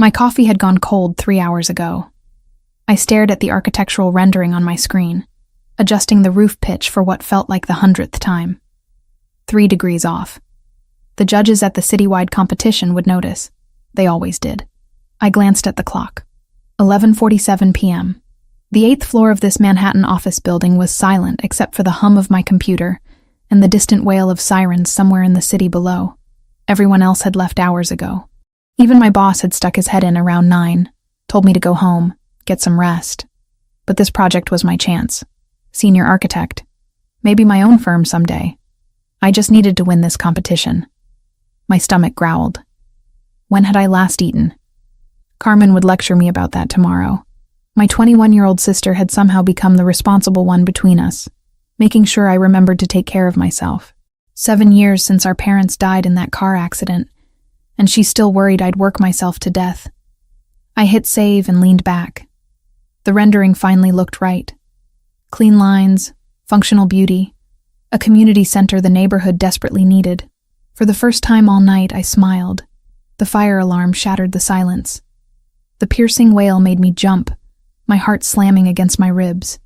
My coffee had gone cold 3 hours ago. I stared at the architectural rendering on my screen, adjusting the roof pitch for what felt like the 100th time. 3 degrees off. The judges at the citywide competition would notice. They always did. I glanced at the clock. 11:47 p.m. The 8th floor of this Manhattan office building was silent except for the hum of my computer and the distant wail of sirens somewhere in the city below. Everyone else had left hours ago. Even my boss had stuck his head in around 9, told me to go home, get some rest. But this project was my chance. Senior architect. Maybe my own firm someday. I just needed to win this competition. My stomach growled. When had I last eaten? Carmen would lecture me about that tomorrow. My 21-year-old sister had somehow become the responsible one between us, making sure I remembered to take care of myself. 7 years since our parents died in that car accident, and she still worried I'd work myself to death. I hit save and leaned back. The rendering finally looked right. Clean lines, functional beauty, a community center the neighborhood desperately needed. For the first time all night, I smiled. The fire alarm shattered the silence. The piercing wail made me jump, my heart slamming against my ribs.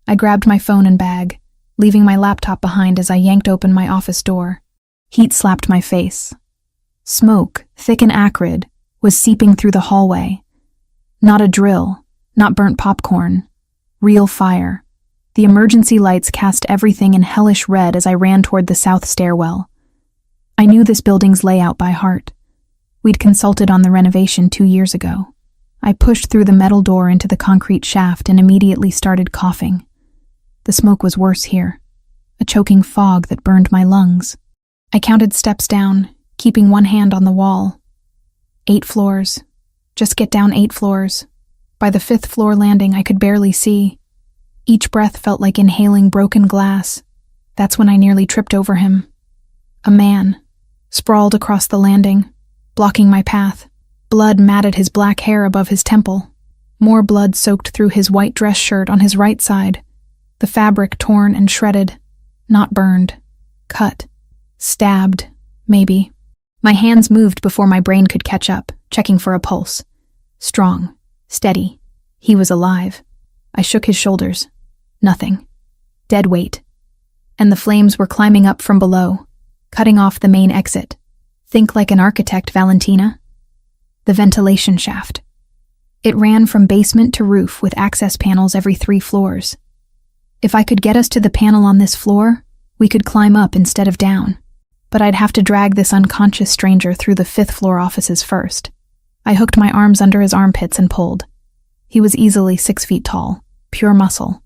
I grabbed my phone and bag, leaving my laptop behind as I yanked open my office door. Heat slapped my face. Smoke, thick and acrid, was seeping through the hallway. Not a drill, not burnt popcorn. Real fire. The emergency lights cast everything in hellish red as I ran toward the south stairwell. I knew this building's layout by heart. We'd consulted on the renovation 2 years ago. I pushed through the metal door into the concrete shaft and immediately started coughing. The smoke was worse here, a choking fog that burned my lungs. I counted steps down, keeping one hand on the wall. 8 floors. Just get down 8 floors. By the 5th floor landing, I could barely see. Each breath felt like inhaling broken glass. That's when I nearly tripped over him. A man, sprawled across the landing, blocking my path. Blood matted his black hair above his temple. More blood soaked through his white dress shirt on his right side. The fabric torn and shredded. Not burned. Cut. Stabbed. Maybe. My hands moved before my brain could catch up, checking for a pulse. Strong. Steady. He was alive. I shook his shoulders. Nothing. Dead weight. And the flames were climbing up from below, cutting off the main exit. Think like an architect, Valentina. The ventilation shaft. It ran from basement to roof with access panels every 3 floors. If I could get us to the panel on this floor, we could climb up instead of down. But I'd have to drag this unconscious stranger through the 5th floor offices first. I hooked my arms under his armpits and pulled. He was easily 6 feet tall, pure muscle.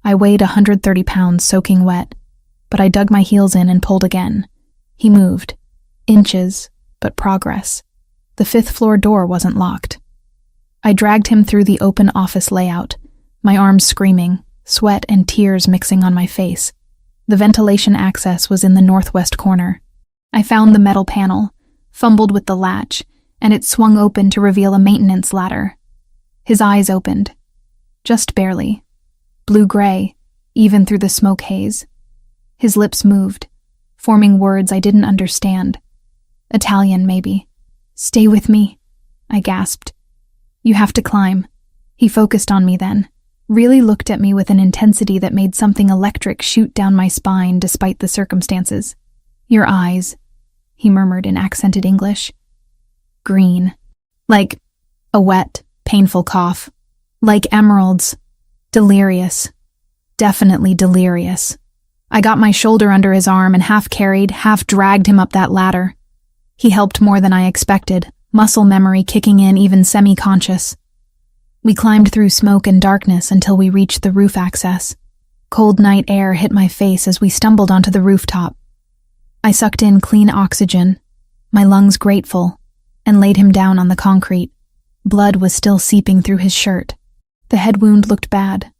I weighed 130 pounds soaking wet, but I dug my heels in and pulled again. He moved. Inches, but progress. The 5th floor door wasn't locked. I dragged him through the open office layout, my arms screaming, sweat and tears mixing on my face. The ventilation access was in the northwest corner. I found the metal panel, fumbled with the latch, and it swung open to reveal a maintenance ladder. His eyes opened. Just barely. Blue-gray, even through the smoke haze. His lips moved, forming words I didn't understand. Italian, maybe. "Stay with me," I gasped. "You have to climb." He focused on me then, really looked at me with an intensity that made something electric shoot down my spine despite the circumstances. "Your eyes," he murmured in accented English. "Green. Like a wet, painful cough. Like emeralds. Delirious. Definitely delirious." I got my shoulder under his arm and half carried, half dragged him up that ladder. He helped more than I expected, muscle memory kicking in even semi-conscious. We climbed through smoke and darkness until we reached the roof access. Cold night air hit my face as we stumbled onto the rooftop. I sucked in clean oxygen, my lungs grateful, and laid him down on the concrete. Blood was still seeping through his shirt. The head wound looked bad.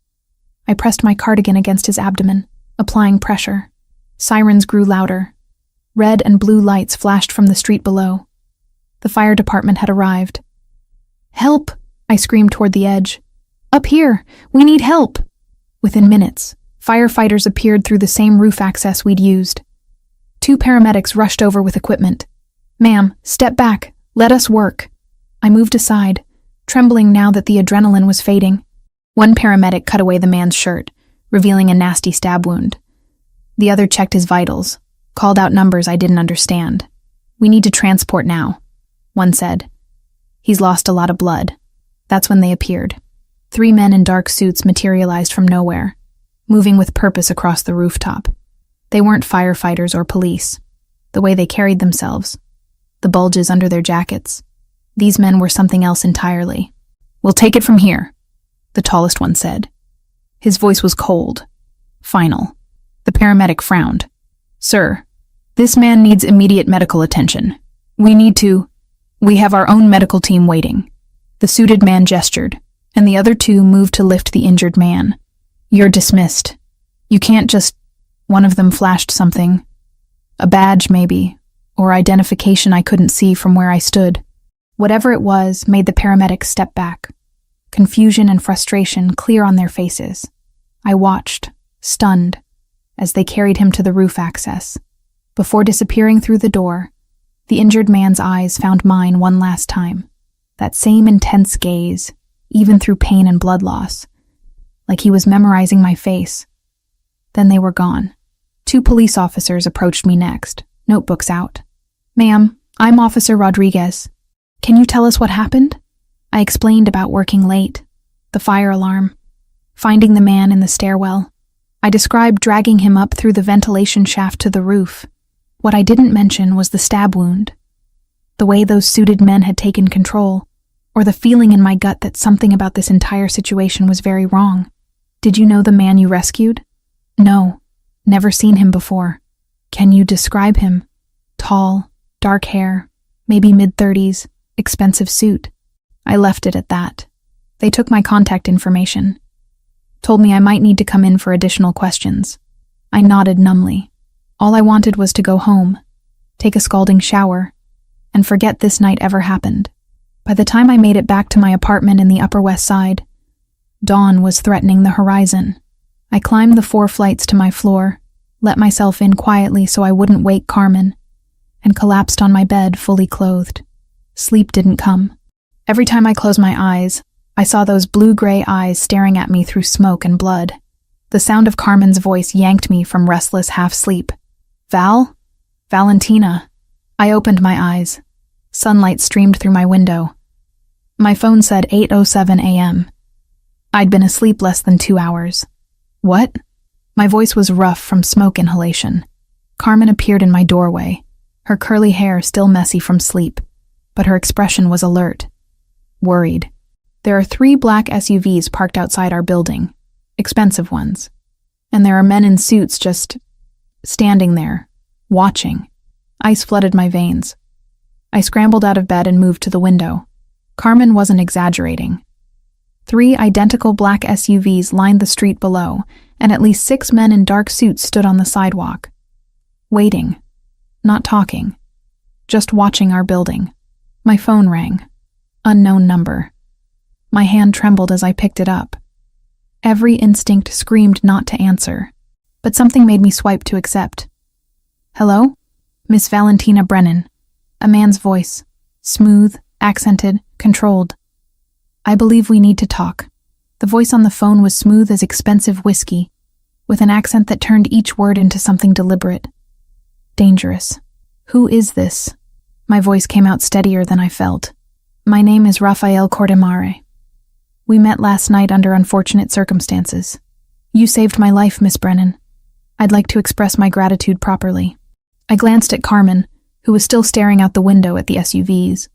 I pressed my cardigan against his abdomen, applying pressure. Sirens grew louder. Red and blue lights flashed from the street below. The fire department had arrived. "Help!" I screamed toward the edge. "Up here! We need help!" Within minutes, firefighters appeared through the same roof access we'd used. 2 paramedics rushed over with equipment. "Ma'am, step back. Let us work." I moved aside, trembling now that the adrenaline was fading. One paramedic cut away the man's shirt, revealing a nasty stab wound. The other checked his vitals, called out numbers I didn't understand. "We need to transport now," one said. "He's lost a lot of blood." That's when they appeared. 3 men in dark suits materialized from nowhere, moving with purpose across the rooftop. They weren't firefighters or police. The way they carried themselves, the bulges under their jackets. These men were something else entirely. "We'll take it from here," the tallest one said. His voice was cold, final. The paramedic frowned. "Sir, this man needs immediate medical attention. We have our own medical team waiting." The suited man gestured, and the other 2 moved to lift the injured man. "You're dismissed. You can't just—" One of them flashed something. A badge, maybe, or identification I couldn't see from where I stood. Whatever it was made the paramedics step back, confusion and frustration clear on their faces. I watched, stunned, as they carried him to the roof access. Before disappearing through the door, the injured man's eyes found mine one last time. That same intense gaze, even through pain and blood loss, like he was memorizing my face. Then they were gone. 2 police officers approached me next, notebooks out. "Ma'am, I'm Officer Rodriguez. Can you tell us what happened?" I explained about working late, the fire alarm, finding the man in the stairwell. I described dragging him up through the ventilation shaft to the roof. What I didn't mention was the stab wound, the way those suited men had taken control, or the feeling in my gut that something about this entire situation was very wrong. "Did you know the man you rescued?" "No, never seen him before." "Can you describe him?" "Tall, dark hair, maybe mid-30s, expensive suit." I left it at that. They took my contact information, told me I might need to come in for additional questions. I nodded numbly. All I wanted was to go home, take a scalding shower, and forget this night ever happened. By the time I made it back to my apartment in the Upper West Side, dawn was threatening the horizon. I climbed the 4 flights to my floor, let myself in quietly so I wouldn't wake Carmen, and collapsed on my bed fully clothed. Sleep didn't come. Every time I closed my eyes, I saw those blue-gray eyes staring at me through smoke and blood. The sound of Carmen's voice yanked me from restless half-sleep. "Val? Valentina." I opened my eyes. Sunlight streamed through my window. My phone said 8:07 a.m. I'd been asleep less than 2 hours. "What?" My voice was rough from smoke inhalation. Carmen appeared in my doorway, her curly hair still messy from sleep, but her expression was alert, worried. There are 3 black SUVs parked outside our building, expensive ones, and there are men in suits just standing there, watching. Ice flooded my veins. I scrambled out of bed and moved to the window. Carmen wasn't exaggerating. 3 identical black SUVs lined the street below, and at least 6 men in dark suits stood on the sidewalk. Waiting. Not talking. Just watching our building. My phone rang. Unknown number. My hand trembled as I picked it up. Every instinct screamed not to answer, but something made me swipe to accept. "Hello? Miss Valentina Brennan." A man's voice. Smooth, accented, controlled. "I believe we need to talk." The voice on the phone was smooth as expensive whiskey, with an accent that turned each word into something deliberate. Dangerous. "Who is this?" My voice came out steadier than I felt. "My name is Rafael Cordemare. We met last night under unfortunate circumstances. You saved my life, Miss Brennan. I'd like to express my gratitude properly." I glanced at Carmen, who was still staring out the window at the SUVs.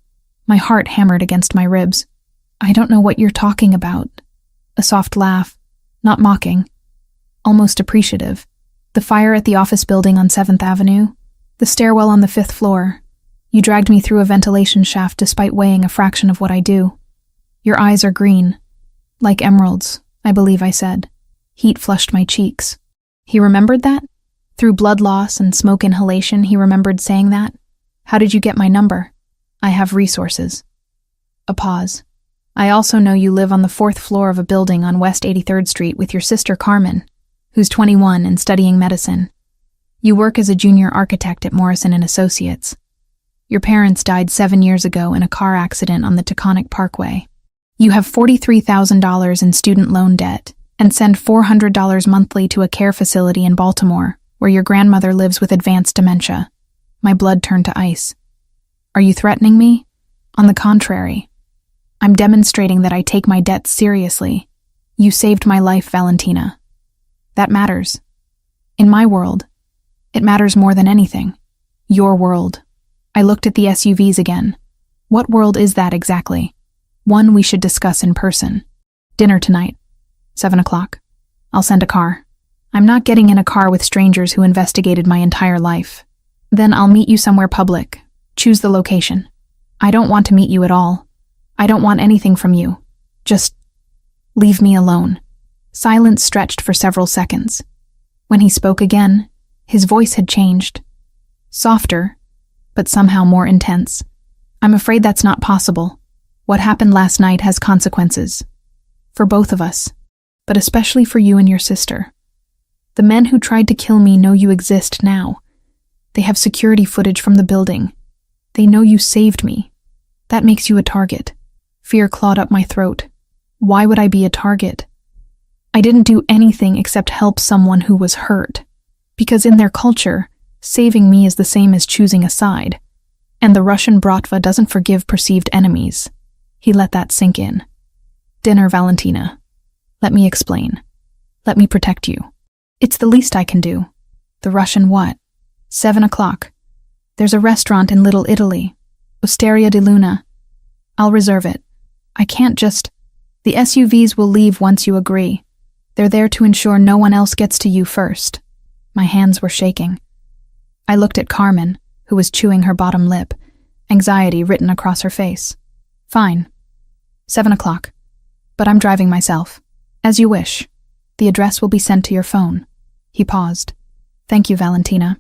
My heart hammered against my ribs. "I don't know what you're talking about." A soft laugh, not mocking, almost appreciative. "The fire at the office building on 7th Avenue, the stairwell on the 5th floor. You dragged me through a ventilation shaft despite weighing a fraction of what I do. Your eyes are green, like emeralds, I believe I said." Heat flushed my cheeks. He remembered that? Through blood loss and smoke inhalation, he remembered saying that? "How did you get my number?" "I have resources." A pause. "I also know you live on the 4th floor of a building on West 83rd Street with your sister Carmen, who's 21 and studying medicine. You work as a junior architect at Morrison & Associates." Your parents died 7 years ago in a car accident on the Taconic Parkway. You have $43,000 in student loan debt and send $400 monthly to a care facility in Baltimore, where your grandmother lives with advanced dementia. My blood turned to ice. Are you threatening me? On the contrary. I'm demonstrating that I take my debts seriously. You saved my life, Valentina. That matters. In my world, it matters more than anything. Your world. I looked at the SUVs again. What world is that exactly? One we should discuss in person. Dinner tonight. 7 o'clock. I'll send a car. I'm not getting in a car with strangers who investigated my entire life. Then I'll meet you somewhere public. Choose the location. I don't want to meet you at all. I don't want anything from you. Just leave me alone. Silence stretched for several seconds. When he spoke again, his voice had changed. Softer, but somehow more intense. I'm afraid that's not possible. What happened last night has consequences. For both of us, but especially for you and your sister. The men who tried to kill me know you exist now. They have security footage from the building. They know you saved me. That makes you a target. Fear clawed up my throat. Why would I be a target? I didn't do anything except help someone who was hurt. Because in their culture, saving me is the same as choosing a side. And the Russian bratva doesn't forgive perceived enemies. He let that sink in. Dinner, Valentina. Let me explain. Let me protect you. It's the least I can do. The Russian what? 7 o'clock. There's a restaurant in Little Italy. Osteria di Luna. I'll reserve it. I can't just... The SUVs will leave once you agree. They're there to ensure no one else gets to you first. My hands were shaking. I looked at Carmen, who was chewing her bottom lip, anxiety written across her face. Fine. 7 o'clock. But I'm driving myself. As you wish. The address will be sent to your phone. He paused. Thank you, Valentina.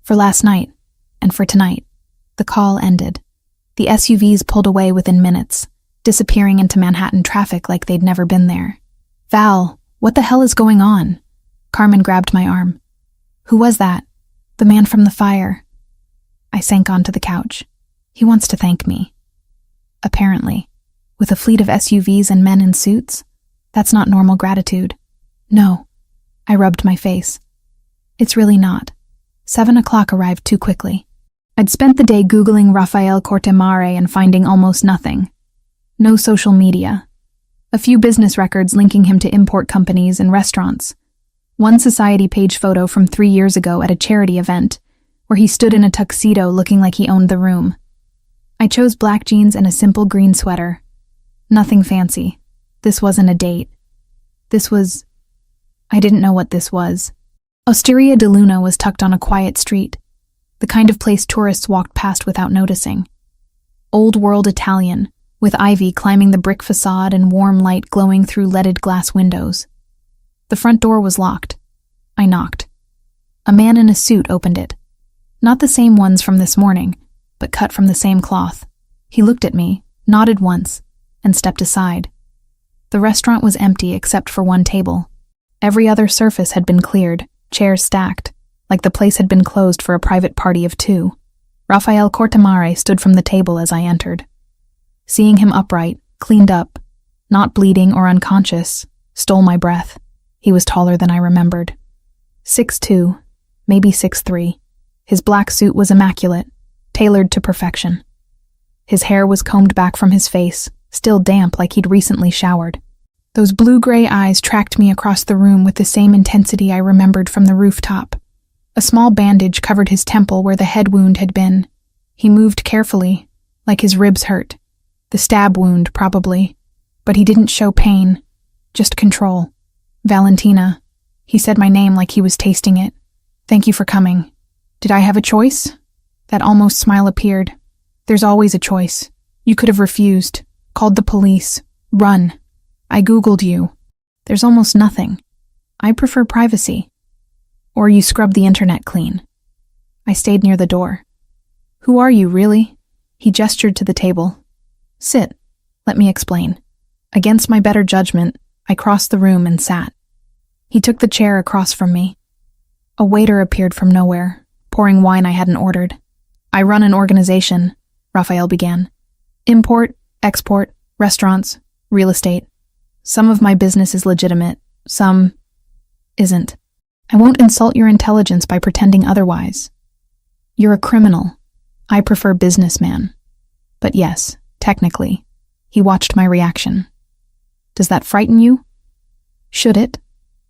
For last night, and for tonight. The call ended. The SUVs pulled away within minutes, disappearing into Manhattan traffic like they'd never been there. Val, what the hell is going on? Carmen grabbed my arm. Who was that? The man from the fire. I sank onto the couch. He wants to thank me. Apparently. With a fleet of SUVs and men in suits? That's not normal gratitude. No. I rubbed my face. It's really not. 7 o'clock arrived too quickly. I'd spent the day Googling Rafael Cortemare and finding almost nothing. No social media. A few business records linking him to import companies and restaurants. One society page photo from 3 years ago at a charity event, where he stood in a tuxedo looking like he owned the room. I chose black jeans and a simple green sweater. Nothing fancy. This wasn't a date. This was... I didn't know what this was. Osteria di Luna was tucked on a quiet street, the kind of place tourists walked past without noticing. Old-world Italian, with ivy climbing the brick facade and warm light glowing through leaded glass windows. The front door was locked. I knocked. A man in a suit opened it. Not the same ones from this morning, but cut from the same cloth. He looked at me, nodded once, and stepped aside. The restaurant was empty except for one table. Every other surface had been cleared, chairs stacked, like the place had been closed for a private party of two. Rafael Cortemare stood from the table as I entered. Seeing him upright, cleaned up, not bleeding or unconscious, stole my breath. He was taller than I remembered. 6'2", maybe 6'3". His black suit was immaculate, tailored to perfection. His hair was combed back from his face, still damp like he'd recently showered. Those blue-gray eyes tracked me across the room with the same intensity I remembered from the rooftop. A small bandage covered his temple where the head wound had been. He moved carefully, like his ribs hurt. The stab wound, probably. But he didn't show pain, just control. Valentina. He said my name like he was tasting it. Thank you for coming. Did I have a choice? That almost smile appeared. There's always a choice. You could have refused, called the police, run. I Googled you. There's almost nothing. I prefer privacy. Or you scrub the internet clean. I stayed near the door. Who are you, really? He gestured to the table. Sit. Let me explain. Against my better judgment, I crossed the room and sat. He took the chair across from me. A waiter appeared from nowhere, pouring wine I hadn't ordered. I run an organization, Raphael began. Import, export, restaurants, real estate. Some of my business is legitimate, some isn't. I won't insult your intelligence by pretending otherwise. You're a criminal. I prefer businessman. But yes, technically. He watched my reaction. Does that frighten you? Should it?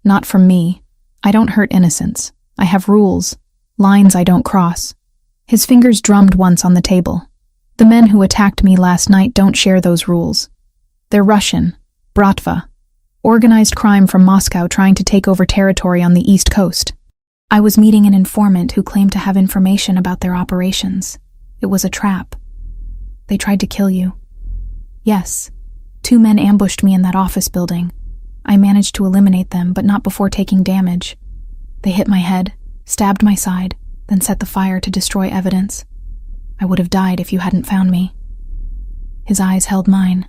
Not from me. I don't hurt innocents. I have rules, lines I don't cross. His fingers drummed once on the table. The men who attacked me last night don't share those rules. They're Russian, Bratva, organized crime from Moscow trying to take over territory on the East Coast. I was meeting an informant who claimed to have information about their operations. It was a trap. They tried to kill you. Yes, 2 men ambushed me in that office building. I managed to eliminate them, but not before taking damage. They hit my head, stabbed my side, then set the fire to destroy evidence. I would have died if you hadn't found me. His eyes held mine.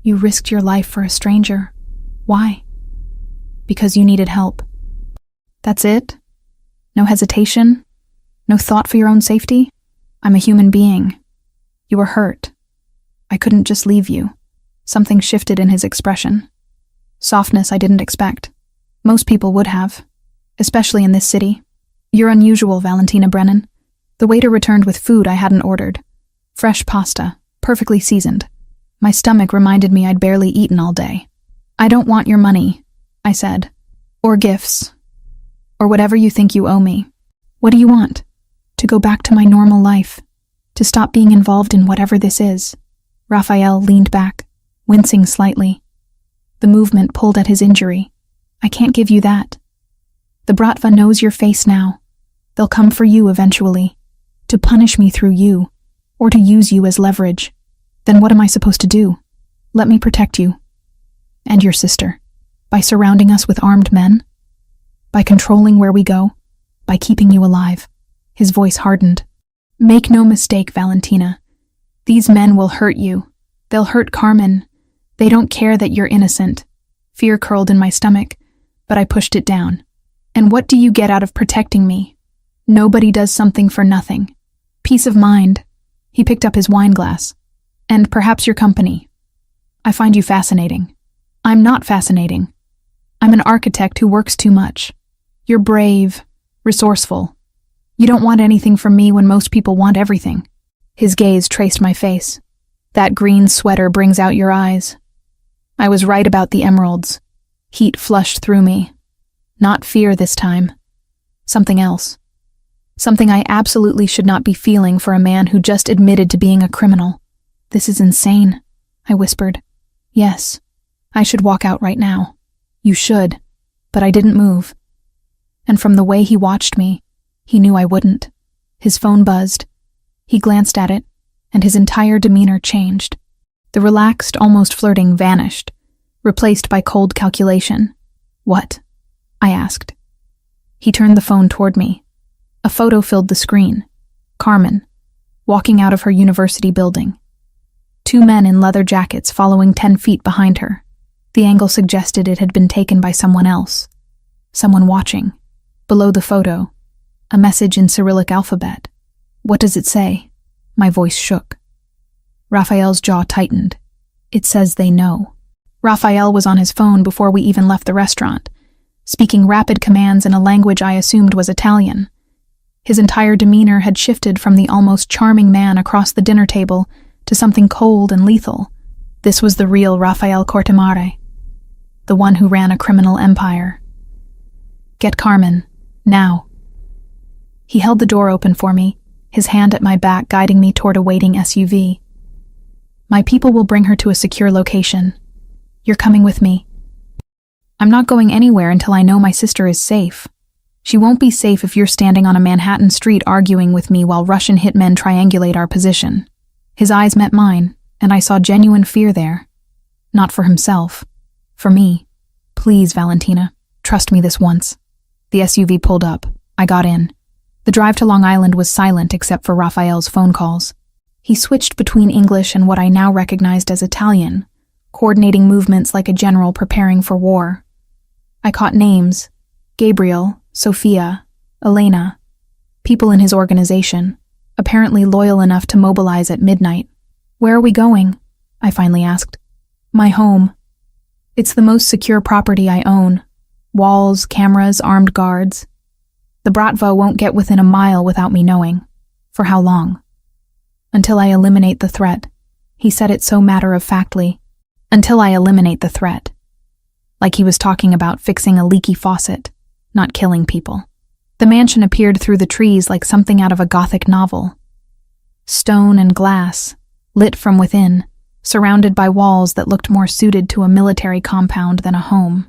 You risked your life for a stranger. Why? Because you needed help. That's it? No hesitation? No thought for your own safety? I'm a human being. You were hurt. I couldn't just leave you. Something shifted in his expression. Softness I didn't expect. Most people would have, especially in this city. You're unusual, Valentina Brennan. The waiter returned with food I hadn't ordered. Fresh pasta, perfectly seasoned. My stomach reminded me I'd barely eaten all day. I don't want your money, I said. Or gifts. Or whatever you think you owe me. What do you want? To go back to my normal life. To stop being involved in whatever this is. Raphael leaned back, wincing slightly. The movement pulled at his injury. I can't give you that. The Bratva knows your face now. They'll come for you eventually. To punish me through you. Or to use you as leverage. Then what am I supposed to do? Let me protect you. And your sister. By surrounding us with armed men? By controlling where we go? By keeping you alive? His voice hardened. Make no mistake, Valentina. These men will hurt you. They'll hurt Carmen. They don't care that you're innocent. Fear curled in my stomach, but I pushed it down. And what do you get out of protecting me? Nobody does something for nothing. Peace of mind. He picked up his wine glass. And perhaps your company. I find you fascinating. I'm not fascinating. I'm an architect who works too much. You're brave, resourceful. You don't want anything from me when most people want everything. His gaze traced my face. That green sweater brings out your eyes. I was right about the emeralds. Heat flushed through me. Not fear this time. Something else. Something I absolutely should not be feeling for a man who just admitted to being a criminal. This is insane, I whispered. Yes, I should walk out right now. You should, but I didn't move. And from the way he watched me, he knew I wouldn't. His phone buzzed. He glanced at it, and his entire demeanor changed. The relaxed, almost flirting vanished, replaced by cold calculation. What? I asked. He turned the phone toward me. A photo filled the screen. Carmen, walking out of her university building. 2 men in leather jackets following 10 feet behind her. The angle suggested it had been taken by someone else. Someone watching. Below the photo, a message in Cyrillic alphabet. What does it say? My voice shook. Raphael's jaw tightened. It says they know. Raphael was on his phone before we even left the restaurant, speaking rapid commands in a language I assumed was Italian. His entire demeanor had shifted from the almost charming man across the dinner table to something cold and lethal. This was the real Raphael Cortemare, the one who ran a criminal empire. Get Carmen, now. He held the door open for me, his hand at my back guiding me toward a waiting SUV. My people will bring her to a secure location. You're coming with me. I'm not going anywhere until I know my sister is safe. She won't be safe if you're standing on a Manhattan street arguing with me while Russian hitmen triangulate our position. His eyes met mine, and I saw genuine fear there. Not for himself. For me. Please, Valentina, trust me this once. The SUV pulled up. I got in. The drive to Long Island was silent except for Raphael's phone calls. He switched between English and what I now recognized as Italian, coordinating movements like a general preparing for war. I caught names: Gabriel, Sophia, Elena. People in his organization, apparently loyal enough to mobilize at midnight. "Where are we going?" I finally asked. "My home. It's the most secure property I own. Walls, cameras, armed guards. The Bratva won't get within a mile without me knowing. For how long?" "Until I eliminate the threat." He said it so matter-of-factly. "Until I eliminate the threat." Like he was talking about fixing a leaky faucet, not killing people. The mansion appeared through the trees like something out of a Gothic novel. Stone and glass, lit from within, surrounded by walls that looked more suited to a military compound than a home.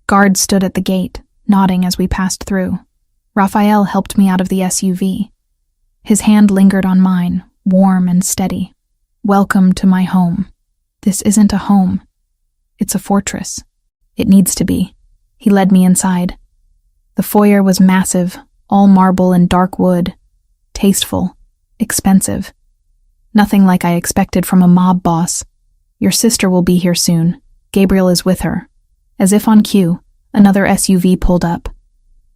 Guards stood at the gate, nodding as we passed through. Raphael helped me out of the SUV. His hand lingered on mine, warm and steady. "Welcome to my home. This isn't a home. It's a fortress. It needs to be." He led me inside. The foyer was massive, all marble and dark wood. Tasteful, expensive. Nothing like I expected from a mob boss. "Your sister will be here soon. Gabriel is with her." As if on cue, another SUV pulled up.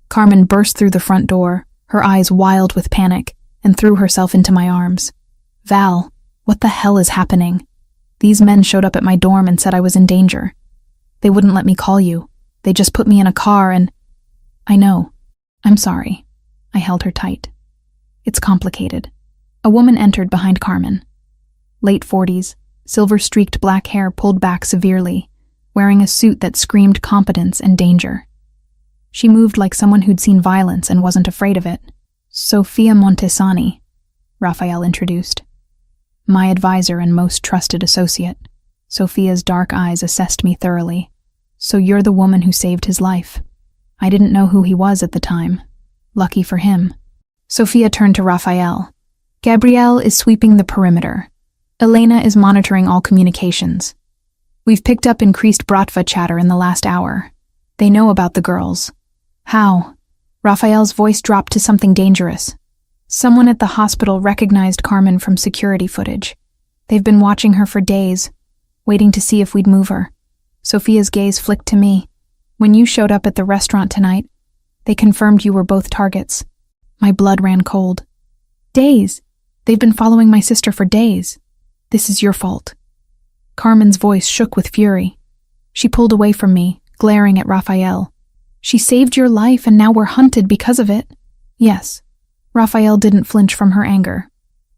Carmen burst through the front door, her eyes wild with panic, and threw herself into my arms. "Val, what the hell is happening? These men showed up at my dorm and said I was in danger. They wouldn't let me call you. They just put me in a car and—" "I know. I'm sorry." I held her tight. "It's complicated." A woman entered behind Carmen. Late 40s, silver-streaked black hair pulled back severely, wearing a suit that screamed competence and danger. She moved like someone who'd seen violence and wasn't afraid of it. "Sofia Montesani," Raphael introduced. "My advisor and most trusted associate." Sophia's dark eyes assessed me thoroughly. "So you're the woman who saved his life." I didn't know who he was at the time. Lucky for him. Sophia turned to Raphael. "Gabrielle is sweeping the perimeter. Elena is monitoring all communications. We've picked up increased Bratva chatter in the last hour. They know about the girls." "How?" Raphael's voice dropped to something dangerous. "Someone at the hospital recognized Carmen from security footage. They've been watching her for days, waiting to see if we'd move her." Sophia's gaze flicked to me. "When you showed up at the restaurant tonight, they confirmed you were both targets." My blood ran cold. "Days? They've been following my sister for days. This is your fault." Carmen's voice shook with fury. She pulled away from me, glaring at Raphael. "She saved your life and now we're hunted because of it." "Yes." Raphael didn't flinch from her anger.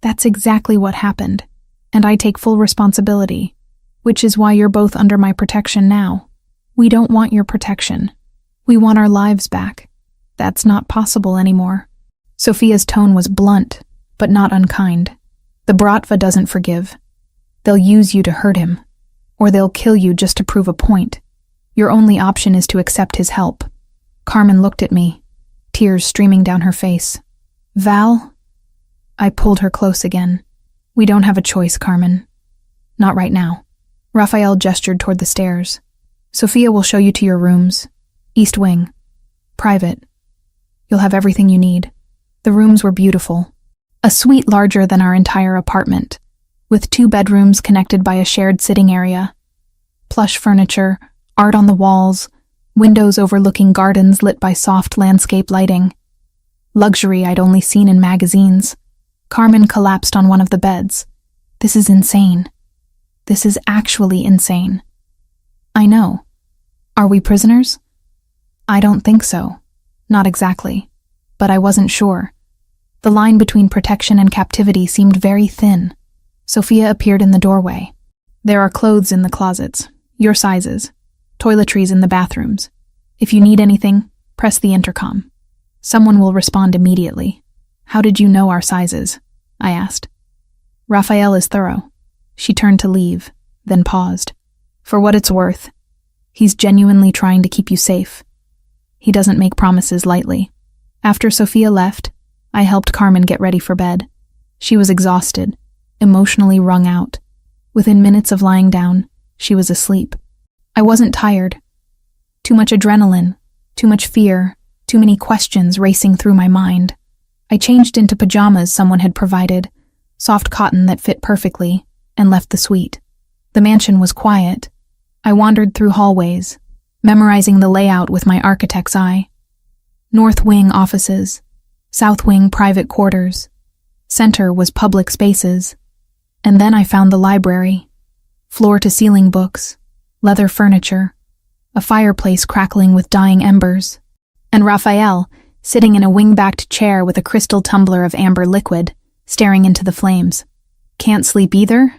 "That's exactly what happened, and I take full responsibility, which is why you're both under my protection now. We don't want your protection. We want our lives back. That's not possible anymore." Sophia's tone was blunt, but not unkind. "The Bratva doesn't forgive. They'll use you to hurt him, or they'll kill you just to prove a point. Your only option is to accept his help." Carmen looked at me, tears streaming down her face. "Val?" I pulled her close again. "We don't have a choice, Carmen. Not right now." Raphael gestured toward the stairs. "Sophia will show you to your rooms. East wing. Private. You'll have everything you need." The rooms were beautiful. A suite larger than our entire apartment, with 2 bedrooms connected by a shared sitting area. Plush furniture, art on the walls, windows overlooking gardens lit by soft landscape lighting. Luxury I'd only seen in magazines. Carmen collapsed on one of the beds. "This is insane. This is actually insane." "I know. Are we prisoners?" "I don't think so. Not exactly. But I wasn't sure. The line between protection and captivity seemed very thin." Sophia appeared in the doorway. "There are clothes in the closets, your sizes, toiletries in the bathrooms. If you need anything, press the intercom. Someone will respond immediately." "How did you know our sizes?" I asked. "Raphael is thorough." She turned to leave, then paused. "For what it's worth, he's genuinely trying to keep you safe. He doesn't make promises lightly." After Sophia left, I helped Carmen get ready for bed. She was exhausted, emotionally wrung out. Within minutes of lying down, she was asleep. I wasn't tired. Too much adrenaline, too much fear, too many questions racing through my mind. I changed into pajamas someone had provided, soft cotton that fit perfectly, and left the suite. The mansion was quiet. I wandered through hallways, memorizing the layout with my architect's eye. North wing offices, South wing private quarters. Center was public spaces. And then I found the library. Floor-to-ceiling books, leather furniture, a fireplace crackling with dying embers, and Raphael, sitting in a wing-backed chair with a crystal tumbler of amber liquid, staring into the flames. "Can't sleep either?"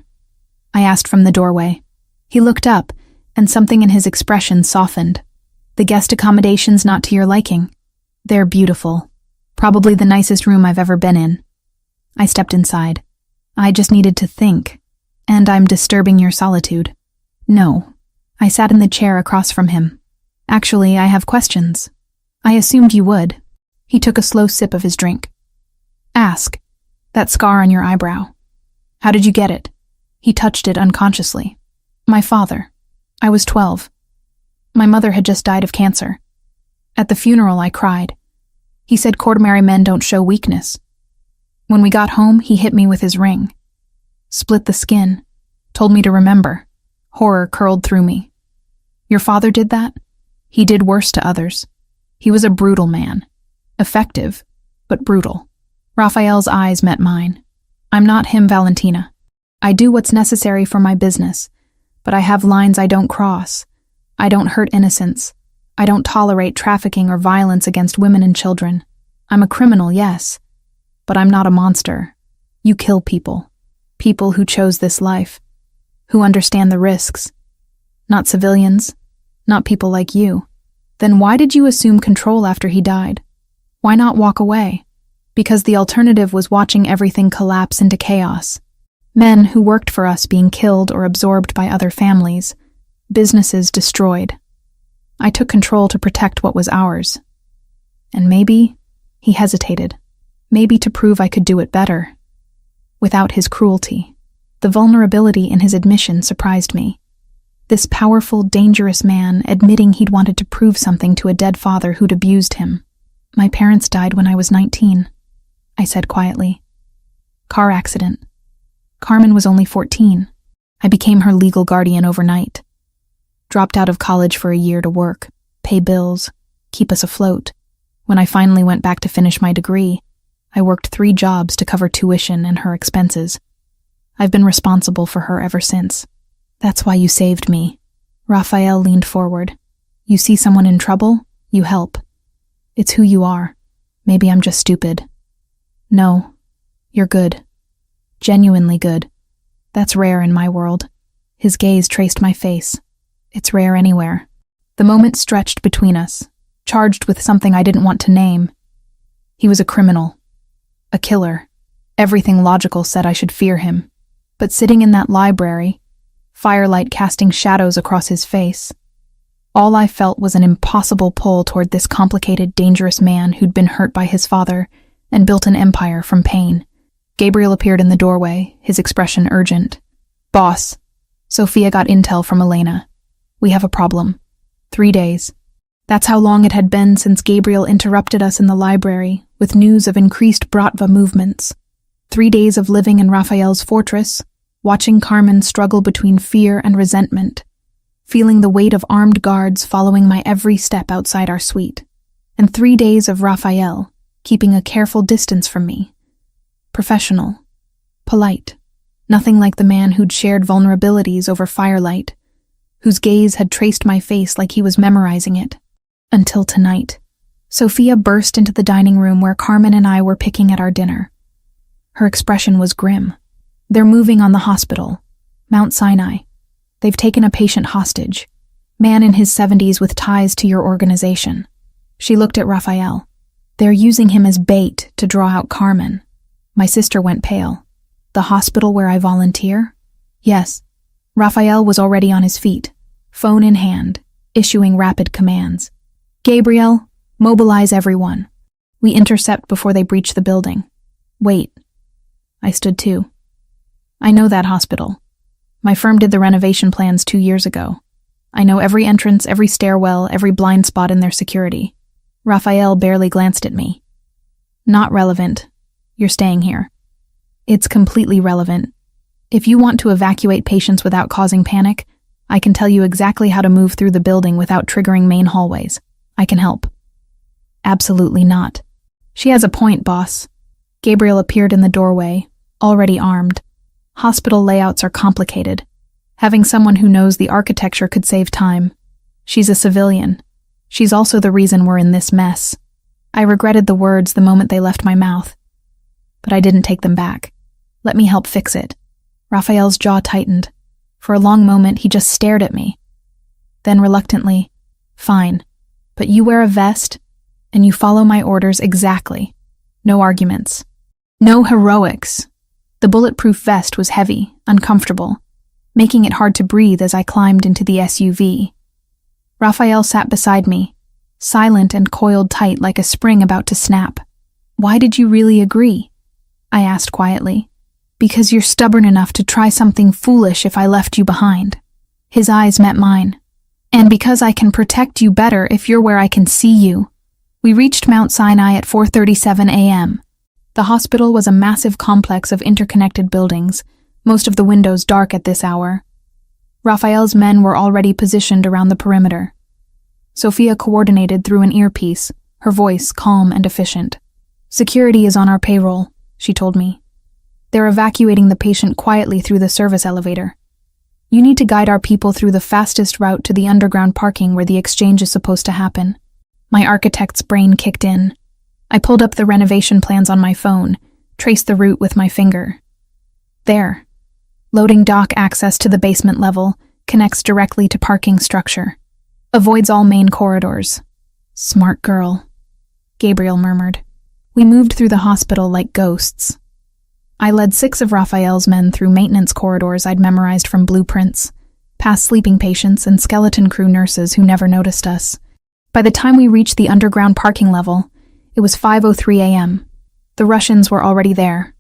I asked from the doorway. He looked up, and something in his expression softened. "The guest accommodation's not to your liking. They're beautiful. Probably the nicest room I've ever been in." I stepped inside. "I just needed to think. And I'm disturbing your solitude." "No." I sat in the chair across from him. "Actually, I have questions. I assumed you would." He took a slow sip of his drink. "Ask. That scar on your eyebrow. How did you get it?" He touched it unconsciously. "My father. I was 12. My mother had just died of cancer. At the funeral, I cried. He said courtmary men don't show weakness. When we got home, he hit me with his ring. Split the skin. Told me to remember. Horror curled through me. Your father did that? He did worse to others. He was a brutal man. Effective, but brutal." Raphael's eyes met mine. "I'm not him, Valentina. I do what's necessary for my business, but I have lines I don't cross. I don't hurt innocents. I don't tolerate trafficking or violence against women and children. I'm a criminal, yes, but I'm not a monster. You kill people. People who chose this life, who understand the risks. Not civilians, not people like you. Then why did you assume control after he died? Why not walk away? Because the alternative was watching everything collapse into chaos. Men who worked for us being killed or absorbed by other families. Businesses destroyed. I took control to protect what was ours. And maybe," he hesitated, "maybe to prove I could do it better. Without his cruelty." The vulnerability in his admission surprised me. This powerful, dangerous man admitting he'd wanted to prove something to a dead father who'd abused him. "My parents died when I was 19, I said quietly. "Car accident. Carmen was only 14. I became her legal guardian overnight. Dropped out of college for a year to work, pay bills, keep us afloat. When I finally went back to finish my degree, I worked 3 jobs to cover tuition and her expenses. I've been responsible for her ever since. That's why you saved me." Raphael leaned forward. "You see someone in trouble, you help. It's who you are. Maybe I'm just stupid." "No, you're good. Genuinely good. That's rare in my world." His gaze traced my face. "It's rare anywhere." The moment stretched between us, charged with something I didn't want to name. He was a criminal. A killer. Everything logical said I should fear him. But sitting in that library, firelight casting shadows across his face, all I felt was an impossible pull toward this complicated, dangerous man who'd been hurt by his father and built an empire from pain. Gabriel appeared in the doorway, his expression urgent. "Boss, Sophia got intel from Elena. We have a problem. 3 days." That's how long it had been since Gabriel interrupted us in the library with news of increased Bratva movements. 3 days of living in Raphael's fortress, watching Carmen struggle between fear and resentment, feeling the weight of armed guards following my every step outside our suite, and 3 days of Raphael keeping a careful distance from me. Professional, polite, nothing like the man who'd shared vulnerabilities over firelight, whose gaze had traced my face like he was memorizing it. Until tonight. Sophia burst into the dining room where Carmen and I were picking at our dinner. Her expression was grim. "They're moving on the hospital. Mount Sinai. They've taken a patient hostage. Man in his 70s with ties to your organization." She looked at Raphael. "They're using him as bait to draw out Carmen." My sister went pale. "The hospital where I volunteer?" "Yes." Raphael was already on his feet, phone in hand, issuing rapid commands. "Gabriel, mobilize everyone. We intercept before they breach the building." "Wait." I stood too. "I know that hospital. My firm did the renovation plans 2 years ago. I know every entrance, every stairwell, every blind spot in their security." Raphael barely glanced at me. "Not relevant. You're staying here." "It's completely relevant. If you want to evacuate patients without causing panic, I can tell you exactly how to move through the building without triggering main hallways. I can help." "Absolutely not." She has a point, boss. Gabriel appeared in the doorway, already armed. Hospital layouts are complicated. Having someone who knows the architecture could save time. She's a civilian. She's also the reason we're in this mess. I regretted the words the moment they left my mouth. But I didn't take them back. Let me help fix it. Raphael's jaw tightened. For a long moment, he just stared at me. Then reluctantly, fine, but you wear a vest, and you follow my orders exactly. No arguments. No heroics. The bulletproof vest was heavy, uncomfortable, making it hard to breathe as I climbed into the SUV. Raphael sat beside me, silent and coiled tight like a spring about to snap. Why did you really agree? I asked quietly. Because you're stubborn enough to try something foolish if I left you behind. His eyes met mine. And because I can protect you better if you're where I can see you. We reached Mount Sinai at 4:37 a.m. The hospital was a massive complex of interconnected buildings, most of the windows dark at this hour. Raphael's men were already positioned around the perimeter. Sophia coordinated through an earpiece, her voice calm and efficient. Security is on our payroll, she told me. They're evacuating the patient quietly through the service elevator. You need to guide our people through the fastest route to the underground parking where the exchange is supposed to happen. My architect's brain kicked in. I pulled up the renovation plans on my phone, traced the route with my finger. There. Loading dock access to the basement level, connects directly to parking structure. Avoids all main corridors. Smart girl, Gabriel murmured. We moved through the hospital like ghosts. I led 6 of Raphael's men through maintenance corridors I'd memorized from blueprints, past sleeping patients and skeleton crew nurses who never noticed us. By the time we reached the underground parking level, it was 5:03 a.m. The Russians were already there.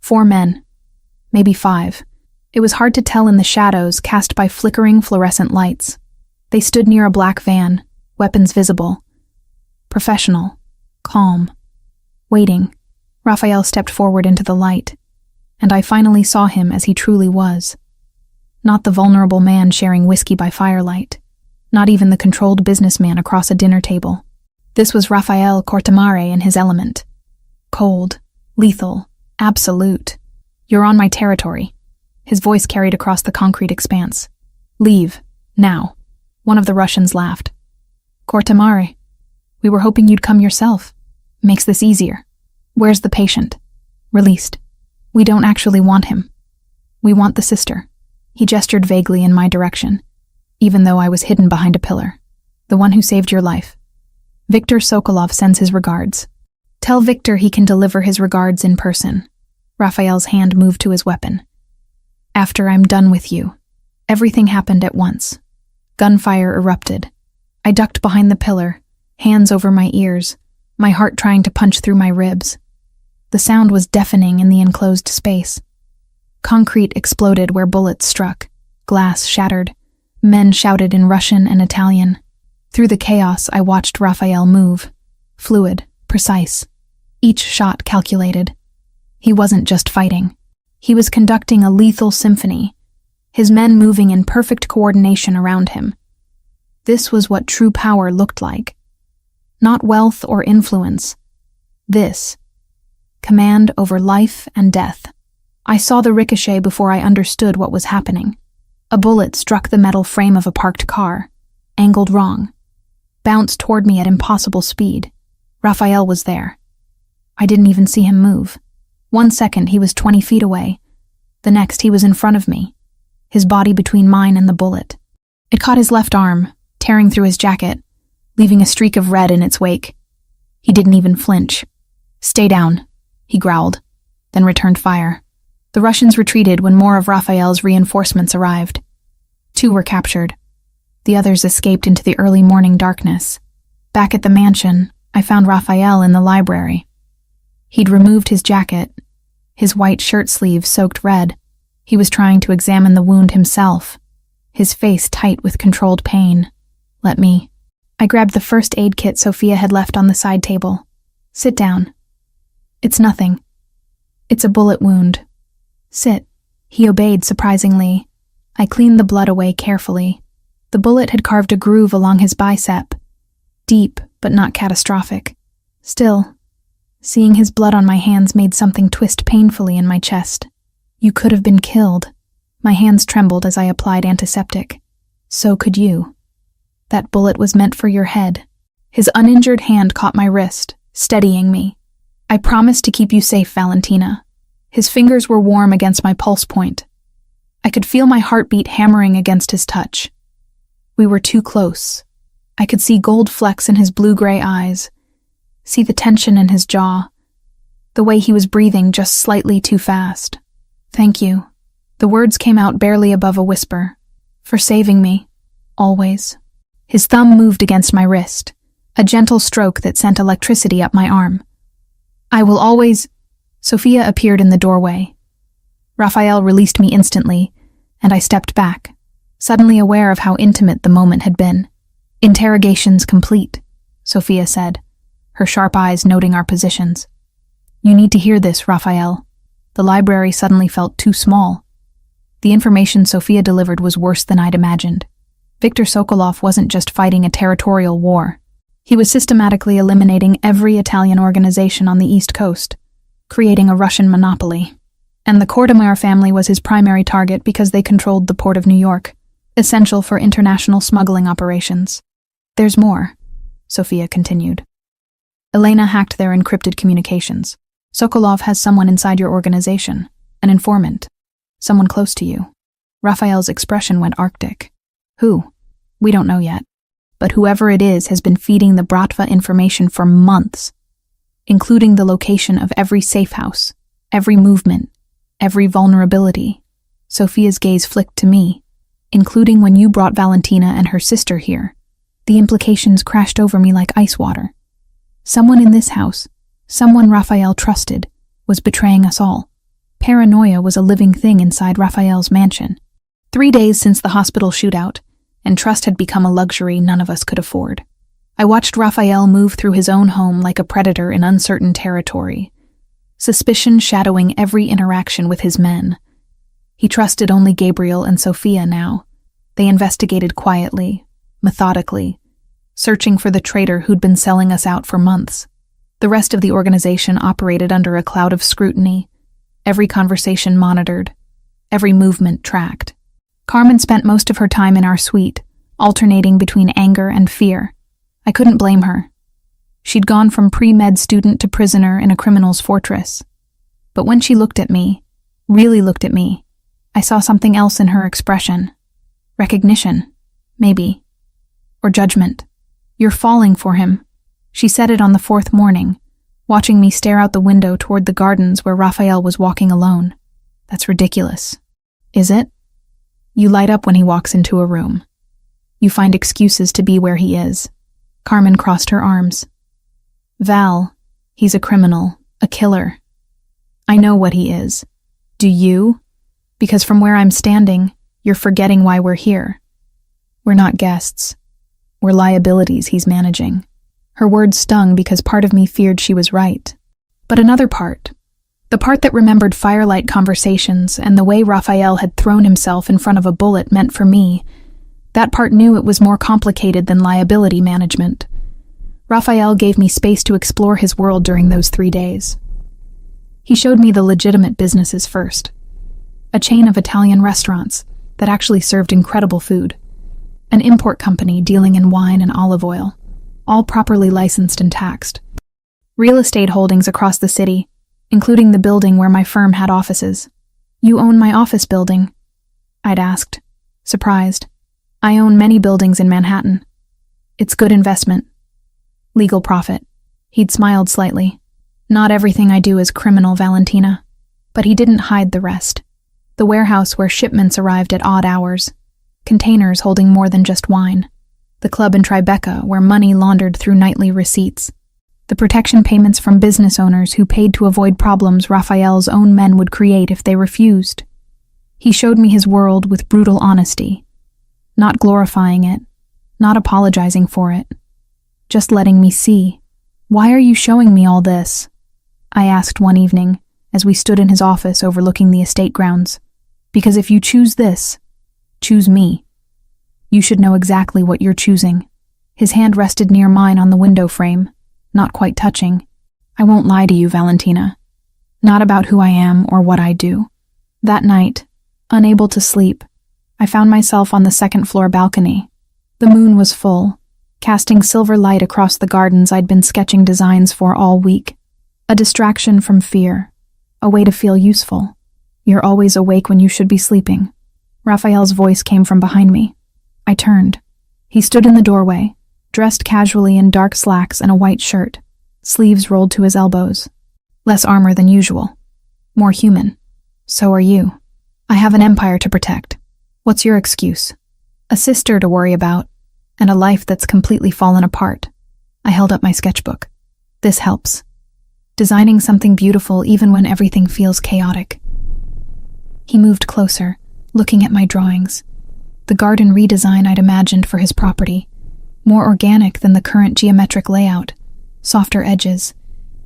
4 men. Maybe 5. It was hard to tell in the shadows cast by flickering fluorescent lights. They stood near a black van, weapons visible. Professional. Calm. Waiting. Raphael stepped forward into the light, and I finally saw him as he truly was. Not the vulnerable man sharing whiskey by firelight, not even the controlled businessman across a dinner table. This was Raphael Cortamare in his element. Cold, lethal, absolute. You're on my territory. His voice carried across the concrete expanse. Leave, now. One of the Russians laughed. Cortamare, we were hoping you'd come yourself. Makes this easier. Where's the patient? Released. We don't actually want him. We want the sister. He gestured vaguely in my direction, even though I was hidden behind a pillar. The one who saved your life. Viktor Sokolov sends his regards. Tell Viktor he can deliver his regards in person. Raphael's hand moved to his weapon. After I'm done with you. Everything happened at once. Gunfire erupted. I ducked behind the pillar, hands over my ears, my heart trying to punch through my ribs. The sound was deafening in the enclosed space. Concrete exploded where bullets struck. Glass shattered. Men shouted in Russian and Italian. Through the chaos, I watched Raphael move. Fluid, precise. Each shot calculated. He wasn't just fighting. He was conducting a lethal symphony, his men moving in perfect coordination around him. This was what true power looked like. Not wealth or influence. This. Command over life and death. I saw the ricochet before I understood what was happening. A bullet struck the metal frame of a parked car, angled wrong, bounced toward me at impossible speed. Raphael was there. I didn't even see him move. 1 second he was 20 feet away. The next he was in front of me, his body between mine and the bullet. It caught his left arm, tearing through his jacket, leaving a streak of red in its wake. He didn't even flinch. Stay down, he growled, then returned fire. The Russians retreated when more of Raphael's reinforcements arrived. 2 were captured. The others escaped into the early morning darkness. Back at the mansion, I found Raphael in the library. He'd removed his jacket, his white shirt sleeves soaked red. He was trying to examine the wound himself, his face tight with controlled pain. Let me. I grabbed the first aid kit Sophia had left on the side table. Sit down. It's nothing. It's a bullet wound. Sit. He obeyed surprisingly. I cleaned the blood away carefully. The bullet had carved a groove along his bicep. Deep, but not catastrophic. Still, Seeing his blood on my hands made something twist painfully in my chest. You could have been killed. My hands trembled as I applied antiseptic. So could you. That bullet was meant for your head. His uninjured hand caught my wrist, steadying me. I promised to keep you safe, Valentina. His fingers were warm against my pulse point. I could feel my heartbeat hammering against his touch. We were too close. I could see gold flecks in his blue-gray eyes, see the tension in his jaw, the way he was breathing just slightly too fast. Thank you. The words came out barely above a whisper. For saving me. Always. His thumb moved against my wrist, a gentle stroke that sent electricity up my arm. I will always... Sophia appeared in the doorway. Raphael released me instantly, and I stepped back, suddenly aware of how intimate the moment had been. Interrogations complete, Sophia said, her sharp eyes noting our positions. You need to hear this, Raphael. The library suddenly felt too small. The information Sophia delivered was worse than I'd imagined. Viktor Sokolov wasn't just fighting a territorial war. He was systematically eliminating every Italian organization on the East Coast, creating a Russian monopoly. And the Kortemir family was his primary target because they controlled the port of New York, essential for international smuggling operations. There's more, Sophia continued. Elena hacked their encrypted communications. Sokolov has someone inside your organization, an informant, someone close to you. Raphael's expression went arctic. Who? We don't know yet. But whoever it is has been feeding the Bratva information for months, including the location of every safe house, every movement, every vulnerability. Sophia's gaze flicked to me, including when you brought Valentina and her sister here. The implications crashed over me like ice water. Someone in this house, someone Raphael trusted, was betraying us all. Paranoia was a living thing inside Raphael's mansion. 3 days since the hospital shootout, and trust had become a luxury none of us could afford. I watched Raphael move through his own home like a predator in uncertain territory, suspicion shadowing every interaction with his men. He trusted only Gabriel and Sophia now. They investigated quietly, methodically, searching for the traitor who'd been selling us out for months. The rest of the organization operated under a cloud of scrutiny, every conversation monitored, every movement tracked. Carmen spent most of her time in our suite, alternating between anger and fear. I couldn't blame her. She'd gone from pre-med student to prisoner in a criminal's fortress. But when she looked at me, really looked at me, I saw something else in her expression. Recognition, maybe. Or judgment. You're falling for him. She said it on the 4th morning, watching me stare out the window toward the gardens where Raphael was walking alone. That's ridiculous. Is it? You light up when he walks into a room. You find excuses to be where he is. Carmen crossed her arms. Val, he's a criminal, a killer. I know what he is. Do you? Because from where I'm standing, you're forgetting why we're here. We're not guests. We're liabilities he's managing. Her words stung because part of me feared she was right. But another part, the part that remembered firelight conversations and the way Raphael had thrown himself in front of a bullet meant for me, that part knew it was more complicated than liability management. Raphael gave me space to explore his world during those 3 days. He showed me the legitimate businesses first. A chain of Italian restaurants that actually served incredible food. An import company dealing in wine and olive oil, all properly licensed and taxed. Real estate holdings across the city, including the building where my firm had offices. You own my office building? I'd asked, surprised. I own many buildings in Manhattan. It's good investment. Legal profit. He'd smiled slightly. Not everything I do is criminal, Valentina. But he didn't hide the rest. The warehouse where shipments arrived at odd hours. Containers holding more than just wine. The club in Tribeca where money laundered through nightly receipts. The protection payments from business owners who paid to avoid problems Raphael's own men would create if they refused. He showed me his world with brutal honesty, not glorifying it, not apologizing for it, just letting me see. Why are you showing me all this? I asked one evening as we stood in his office overlooking the estate grounds. Because if you choose this, choose me. You should know exactly what you're choosing. His hand rested near mine on the window frame, not quite touching. I won't lie to you, Valentina. Not about who I am or what I do. That night, unable to sleep, I found myself on the second-floor balcony. The moon was full, casting silver light across the gardens I'd been sketching designs for all week. A distraction from fear, a way to feel useful. You're always awake when you should be sleeping. Raphael's voice came from behind me. I turned. He stood in the doorway, dressed casually in dark slacks and a white shirt, sleeves rolled to his elbows. Less armor than usual. More human. So are you. I have an empire to protect. What's your excuse? A sister to worry about, and a life that's completely fallen apart. I held up my sketchbook. This helps. Designing something beautiful even when everything feels chaotic. He moved closer, looking at my drawings. The garden redesign I'd imagined for his property. More organic than the current geometric layout. Softer edges.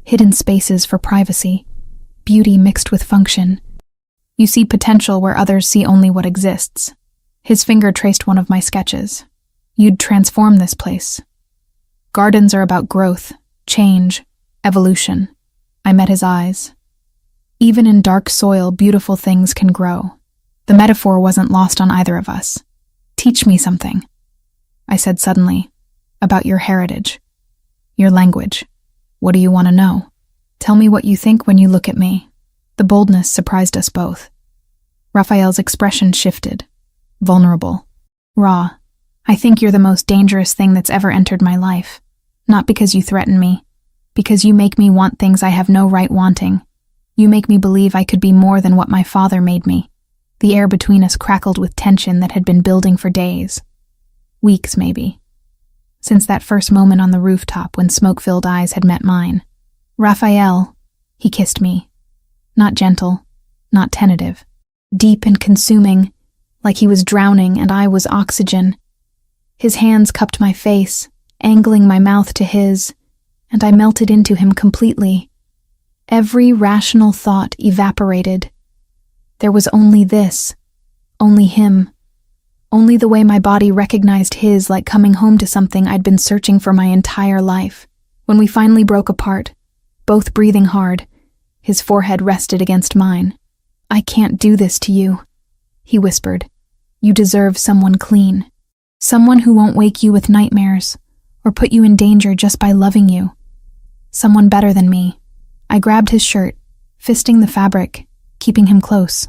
Hidden spaces for privacy. Beauty mixed with function. You see potential where others see only what exists. His finger traced one of my sketches. You'd transform this place. Gardens are about growth, change, evolution. I met his eyes. Even in dark soil, beautiful things can grow. The metaphor wasn't lost on either of us. Teach me something, I said suddenly, about your heritage, your language. What do you want to know? Tell me what you think when you look at me. The boldness surprised us both. Raphael's expression shifted. Vulnerable. Raw. I think you're the most dangerous thing that's ever entered my life. Not because you threaten me. Because you make me want things I have no right wanting. You make me believe I could be more than what my father made me. The air between us crackled with tension that had been building for days. Weeks, maybe. Since that first moment on the rooftop when smoke-filled eyes had met mine. Raphael, he kissed me. Not gentle, not tentative. Deep and consuming, like he was drowning and I was oxygen. His hands cupped my face, angling my mouth to his, and I melted into him completely. Every rational thought evaporated. There was only this, only him, only the way my body recognized his, like coming home to something I'd been searching for my entire life. When we finally broke apart, both breathing hard, his forehead rested against mine. I can't do this to you, he whispered. You deserve someone clean. Someone who won't wake you with nightmares or put you in danger just by loving you. Someone better than me. I grabbed his shirt, fisting the fabric, keeping him close.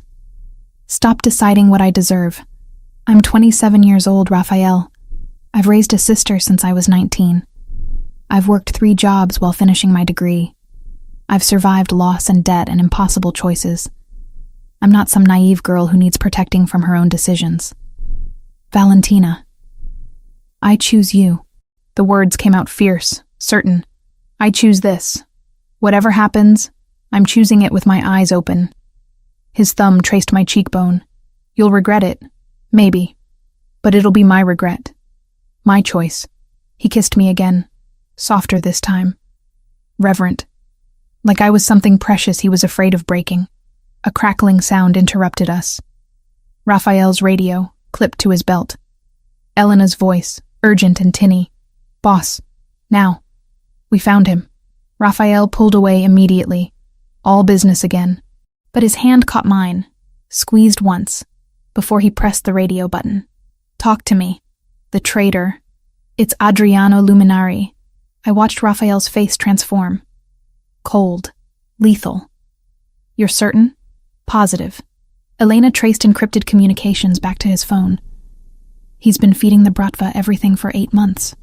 Stop deciding what I deserve. I'm 27 years old, Raphael. I've raised a sister since I was 19. I've worked 3 jobs while finishing my degree. I've survived loss and debt and impossible choices. I'm not some naive girl who needs protecting from her own decisions. Valentina. I choose you. The words came out fierce, certain. I choose this. Whatever happens, I'm choosing it with my eyes open. His thumb traced my cheekbone. You'll regret it. Maybe. But it'll be my regret. My choice. He kissed me again. Softer this time. Reverent. Like I was something precious he was afraid of breaking. A crackling sound interrupted us. Raphael's radio, clipped to his belt. Elena's voice, urgent and tinny. Boss. Now. We found him. Raphael pulled away immediately. All business again. But his hand caught mine, squeezed once, before he pressed the radio button. Talk to me. The traitor. It's Adriano Luminari. I watched Raphael's face transform. Cold. Lethal. You're certain? Positive. Elena traced encrypted communications back to his phone. He's been feeding the Bratva everything for 8 months.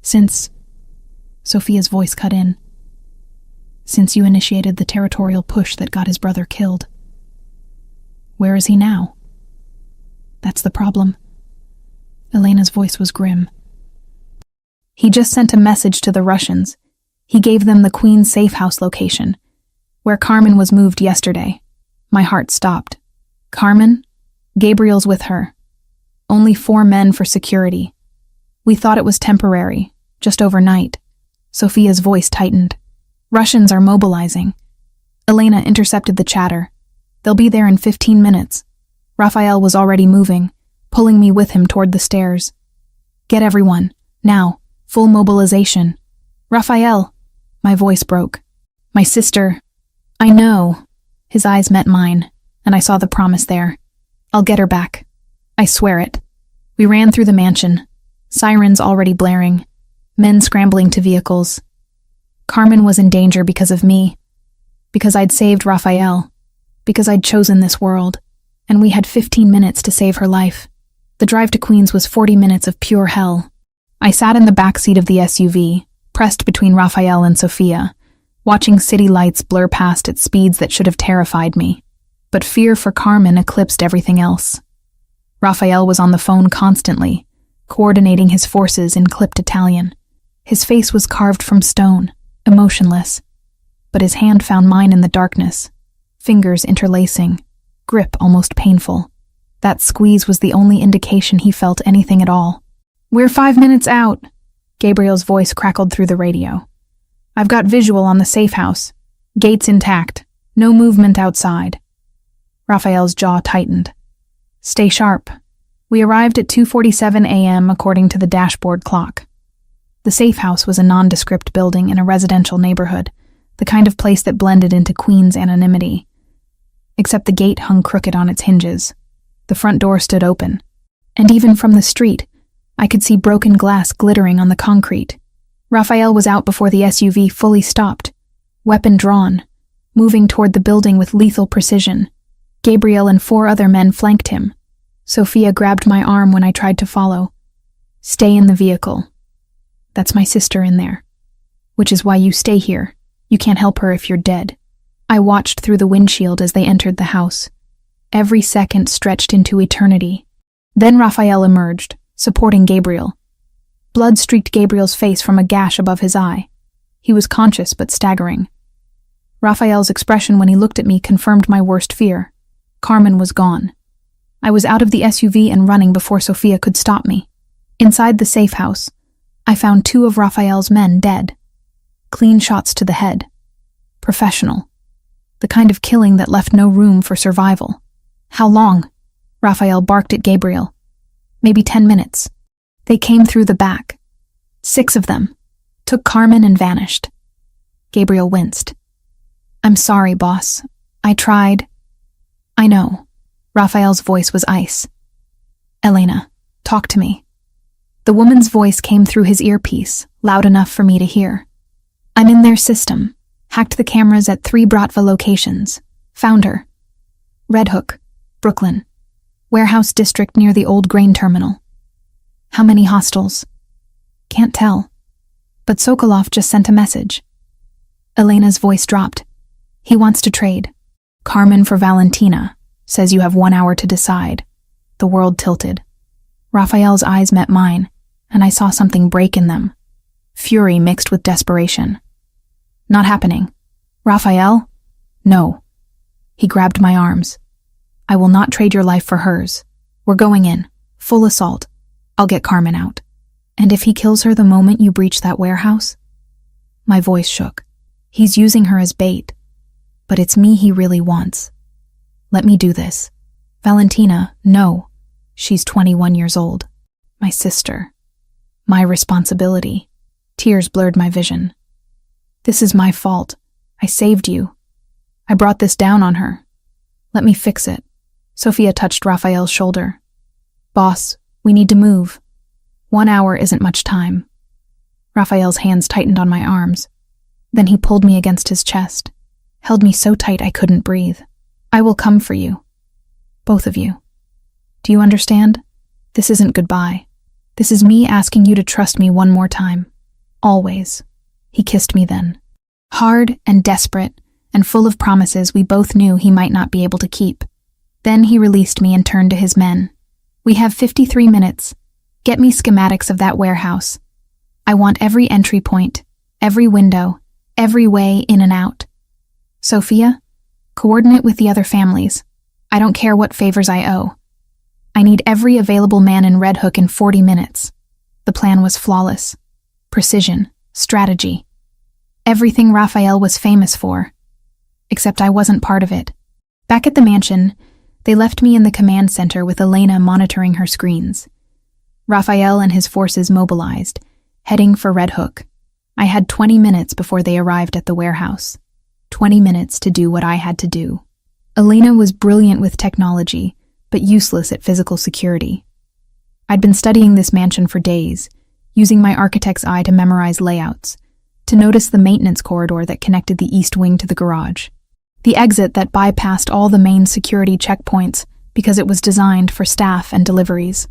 Since... Sophia's voice cut in. Since you initiated the territorial push that got his brother killed. Where is he now? That's the problem. Elena's voice was grim. He just sent a message to the Russians. He gave them the Queen's safe house location, where Carmen was moved yesterday. My heart stopped. Carmen? Gabriel's with her. Only 4 men for security. We thought it was temporary, just overnight. Sophia's voice tightened. Russians are mobilizing. Elena intercepted the chatter. They'll be there in 15 minutes. Raphael was already moving, pulling me with him toward the stairs. Get everyone, now, full mobilization. Raphael, my voice broke. My sister. I know. His eyes met mine, and I saw the promise there. I'll get her back. I swear it. We ran through the mansion, sirens already blaring, men scrambling to vehicles. Carmen was in danger because of me, because I'd saved Raphael, because I'd chosen this world, and we had 15 minutes to save her life. The drive to Queens was 40 minutes of pure hell. I sat in the back seat of the SUV, pressed between Raphael and Sophia, watching city lights blur past at speeds that should have terrified me. But fear for Carmen eclipsed everything else. Raphael was on the phone constantly, coordinating his forces in clipped Italian. His face was carved from stone, emotionless, but his hand found mine in the darkness, fingers interlacing, grip almost painful. That squeeze was the only indication he felt anything at all. "We're 5 minutes out," Gabriel's voice crackled through the radio. "I've got visual on the safe house. Gates intact. No movement outside." Raphael's jaw tightened. "Stay sharp." We arrived at 2:47 a.m. according to the dashboard clock. The safe house was a nondescript building in a residential neighborhood, the kind of place that blended into Queen's anonymity. Except the gate hung crooked on its hinges. The front door stood open, and even from the street, I could see broken glass glittering on the concrete. Raphael was out before the SUV fully stopped, weapon drawn, moving toward the building with lethal precision. Gabriel and 4 other men flanked him. Sophia grabbed my arm when I tried to follow. "Stay in the vehicle. That's my sister in there. Which is why you stay here. You can't help her if you're dead." I watched through the windshield as they entered the house. Every second stretched into eternity. Then Raphael emerged, supporting Gabriel. Blood streaked Gabriel's face from a gash above his eye. He was conscious but staggering. Raphael's expression when he looked at me confirmed my worst fear. Carmen was gone. I was out of the SUV and running before Sophia could stop me. Inside the safe house, I found 2 of Raphael's men dead. Clean shots to the head. Professional. The kind of killing that left no room for survival. "How long?" Raphael barked at Gabriel. "Maybe 10 minutes. They came through the back. 6 of them. Took Carmen and vanished." Gabriel winced. "I'm sorry, boss. I tried." "I know." Raphael's voice was ice. "Elena, talk to me." The woman's voice came through his earpiece, loud enough for me to hear. "I'm in their system. Hacked the cameras at 3 Bratva locations. Found her. Red Hook, Brooklyn. Warehouse district near the old grain terminal." "How many hostiles?" "Can't tell. But Sokolov just sent a message." Elena's voice dropped. "He wants to trade. Carmen for Valentina. Says you have 1 hour to decide." The world tilted. Raphael's eyes met mine, and I saw something break in them. Fury mixed with desperation. "Not happening." "Raphael?" "No." He grabbed my arms. "I will not trade your life for hers. We're going in. Full assault. I'll get Carmen out. And if he kills her the moment you breach that warehouse?" My voice shook. "He's using her as bait. But it's me he really wants. Let me do this." "Valentina, no. She's 21 years old. My sister. My responsibility." Tears blurred my vision. "This is my fault. I saved you. I brought this down on her. Let me fix it." Sophia touched Raphael's shoulder. "Boss, we need to move. 1 hour isn't much time." Raphael's hands tightened on my arms. Then he pulled me against his chest, held me so tight I couldn't breathe. "I will come for you. Both of you. Do you understand? This isn't goodbye. This is me asking you to trust me one more time. Always." He kissed me then. Hard and desperate and full of promises we both knew he might not be able to keep. Then he released me and turned to his men. "We have 53 minutes. Get me schematics of that warehouse. I want every entry point, every window, every way in and out. Sophia, coordinate with the other families. I don't care what favors I owe. I need every available man in Red Hook in 40 minutes. The plan was flawless. Precision, strategy. Everything Raphael was famous for. Except I wasn't part of it. Back at the mansion, they left me in the command center with Elena monitoring her screens. Raphael and his forces mobilized, heading for Red Hook. I had 20 minutes before they arrived at the warehouse. 20 minutes to do what I had to do. Elena was brilliant with technology, but useless at physical security. I'd been studying this mansion for days, using my architect's eye to memorize layouts, to notice the maintenance corridor that connected the east wing to the garage, the exit that bypassed all the main security checkpoints because it was designed for staff and deliveries.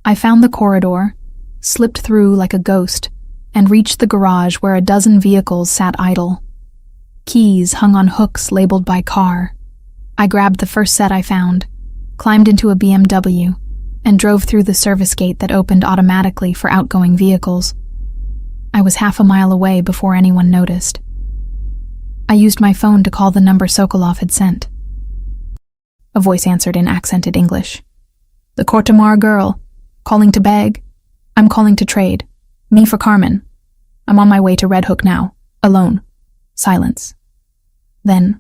I found the corridor, slipped through like a ghost, and reached the garage where a dozen vehicles sat idle. Keys hung on hooks labeled by car. I grabbed the first set I found, climbed into a BMW, and drove through the service gate that opened automatically for outgoing vehicles. I was half a mile away before anyone noticed. I used my phone to call the number Sokolov had sent. A voice answered in accented English. "The Kortemar girl. Calling to beg? I'm calling to trade. Me for Carmen. I'm on my way to Red Hook now. Alone." Silence. Then,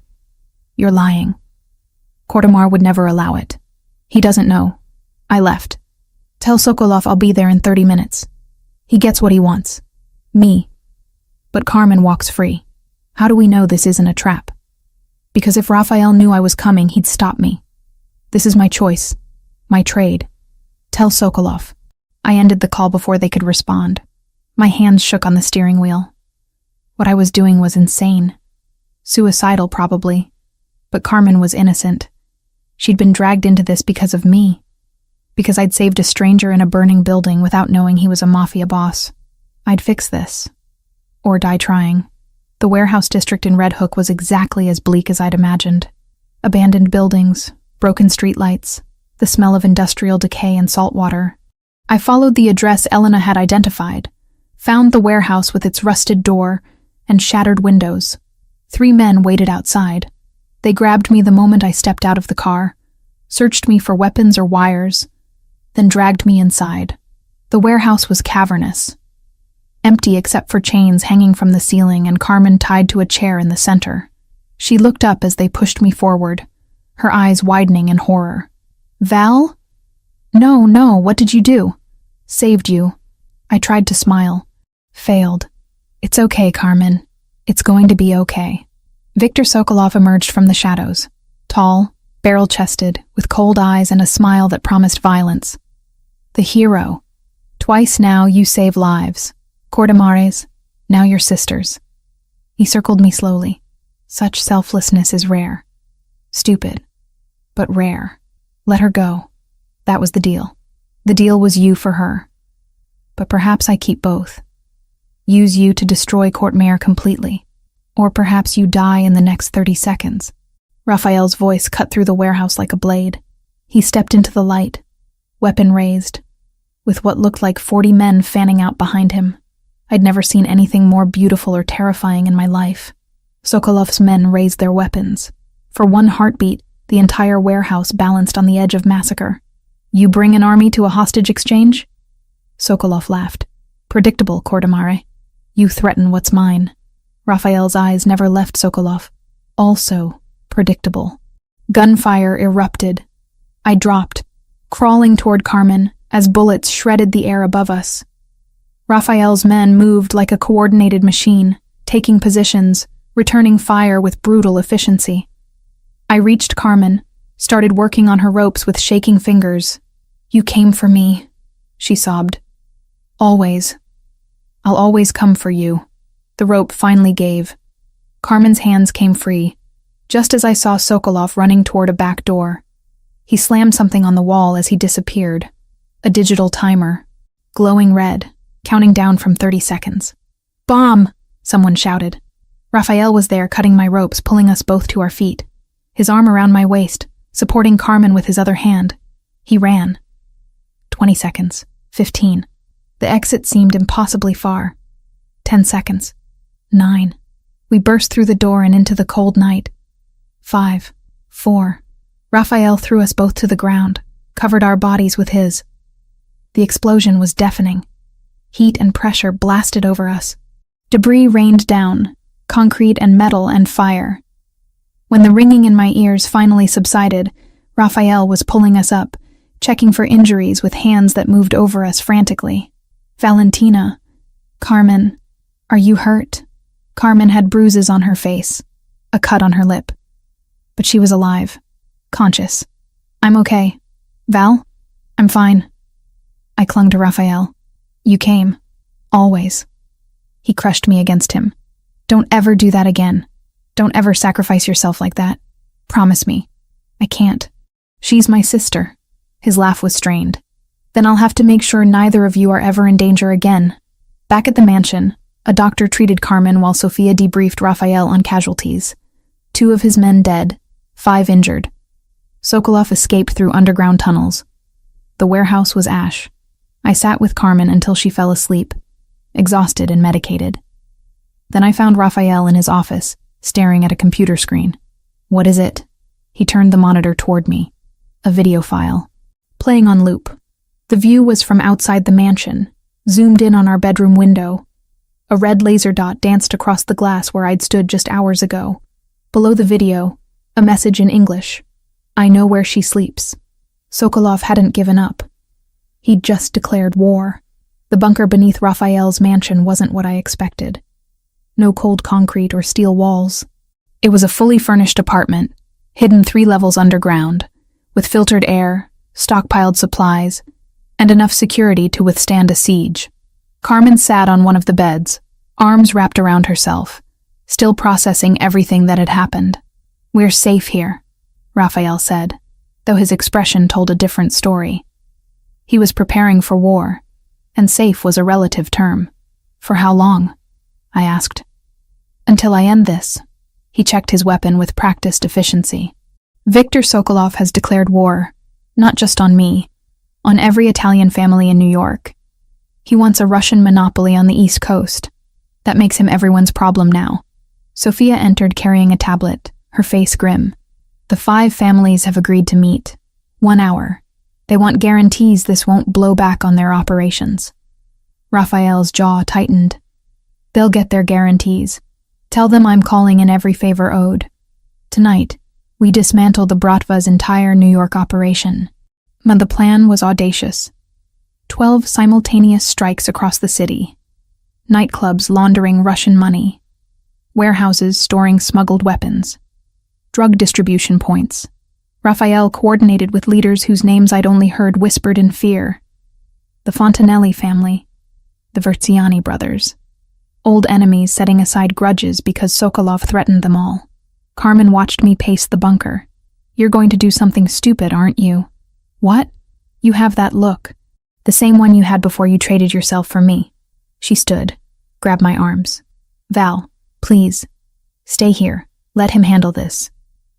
"You're lying. Kortemar would never allow it. He doesn't know. I left. Tell Sokolov I'll be there in 30 minutes. He gets what he wants. Me. But Carmen walks free. How do we know this isn't a trap? Because if Raphael knew I was coming, he'd stop me. This is my choice. My trade. Tell Sokolov." I ended the call before they could respond. My hands shook on the steering wheel. What I was doing was insane. Suicidal, probably. But Carmen was innocent. She'd been dragged into this because of me. Because I'd saved a stranger in a burning building without knowing he was a Mafia boss. I'd fix this. Or die trying. The warehouse district in Red Hook was exactly as bleak as I'd imagined. Abandoned buildings, broken streetlights, the smell of industrial decay and salt water. I followed the address Elena had identified, found the warehouse with its rusted door and shattered windows. 3 men waited outside. They grabbed me the moment I stepped out of the car, searched me for weapons or wires, then dragged me inside. The warehouse was cavernous, empty except for chains hanging from the ceiling and Carmen tied to a chair in the center. She looked up as they pushed me forward, her eyes widening in horror. "Val? No, what did you do?" "Saved you." I tried to smile. Failed. "It's okay, Carmen. It's going to be okay." Viktor Sokolov emerged from the shadows, tall, barrel-chested, with cold eyes and a smile that promised violence. "The hero. Twice now you save lives. Kortemares, now your sisters." He circled me slowly. Such selflessness is rare. Stupid, but rare. Let her go. That was the deal. The deal was you for her. But perhaps I keep both. Use you to destroy Kortemair completely. Or perhaps you die in the next 30 seconds. Raphael's voice cut through the warehouse like a blade. He stepped into the light, weapon raised, with what looked like 40 men fanning out behind him. I'd never seen anything more beautiful or terrifying in my life. Sokolov's men raised their weapons. For one heartbeat, the entire warehouse balanced on the edge of massacre. "You bring an army to a hostage exchange?" Sokolov laughed. "Predictable, Kortemare. You threaten what's mine." Raphael's eyes never left Sokolov. Also predictable. Gunfire erupted. I dropped, crawling toward Carmen as bullets shredded the air above us. Raphael's men moved like a coordinated machine, taking positions, returning fire with brutal efficiency. I reached Carmen, started working on her ropes with shaking fingers. "You came for me," she sobbed. "Always. I'll always come for you." The rope finally gave. Carmen's hands came free, just as I saw Sokolov running toward a back door. He slammed something on the wall as he disappeared. A digital timer, glowing red, counting down from 30 seconds. "Bomb!" someone shouted. Raphael was there cutting my ropes, pulling us both to our feet, his arm around my waist, supporting Carmen with his other hand. He ran. 20 seconds. 15. The exit seemed impossibly far. 10 seconds. 9. We burst through the door and into the cold night. 5. 4. Raphael threw us both to the ground, covered our bodies with his. The explosion was deafening. Heat and pressure blasted over us. Debris rained down, concrete and metal and fire. When the ringing in my ears finally subsided, Raphael was pulling us up, checking for injuries with hands that moved over us frantically. "Valentina. Carmen. Are you hurt?" Carmen had bruises on her face. a cut on her lip. But she was alive, conscious. I'm okay. Val? I'm fine. I clung to Raphael. You came. Always. He crushed me against him. Don't ever do that again. Don't ever sacrifice yourself like that. Promise me. I can't. She's my sister. His laugh was strained. Then I'll have to make sure neither of you are ever in danger again. Back at the mansion, a doctor treated Carmen while Sophia debriefed Raphael on casualties. 2 of his men dead, 5 injured. Sokolov escaped through underground tunnels. The warehouse was ash. I sat with Carmen until she fell asleep, exhausted and medicated. Then I found Raphael in his office, staring at a computer screen. What is it? He turned the monitor toward me. A video file. Playing on loop. The view was from outside the mansion, zoomed in on our bedroom window. A red laser dot danced across the glass where I'd stood just hours ago. Below the video, a message in English. I know where she sleeps. Sokolov hadn't given up. He'd just declared war. The bunker beneath Raphael's mansion wasn't what I expected. No cold concrete or steel walls. It was a fully furnished apartment, hidden 3 levels underground, with filtered air, stockpiled supplies, and enough security to withstand a siege. Carmen sat on one of the beds, arms wrapped around herself, still processing everything that had happened. We're safe here, Raphael said, though his expression told a different story. He was preparing for war, and safe was a relative term. For how long? I asked. Until I end this. He checked his weapon with practiced efficiency. Viktor Sokolov has declared war, not just on me, on every Italian family in New York. He wants a Russian monopoly on the East Coast. That makes him everyone's problem now. Sophia entered carrying a tablet, her face grim. The 5 families have agreed to meet. 1 hour. They want guarantees this won't blow back on their operations. Raphael's jaw tightened. They'll get their guarantees. Tell them I'm calling in every favor owed. Tonight, we dismantle the Bratva's entire New York operation. But the plan was audacious. 12 simultaneous strikes across the city. Nightclubs laundering Russian money. Warehouses storing smuggled weapons. Drug distribution points. Raphael coordinated with leaders whose names I'd only heard whispered in fear. The Fontanelli family. The Verziani brothers. Old enemies setting aside grudges because Sokolov threatened them all. Carmen watched me pace the bunker. You're going to do something stupid, aren't you? What? You have that look. The same one you had before you traded yourself for me. She stood, grabbed my arms. Val, please. Stay here. Let him handle this.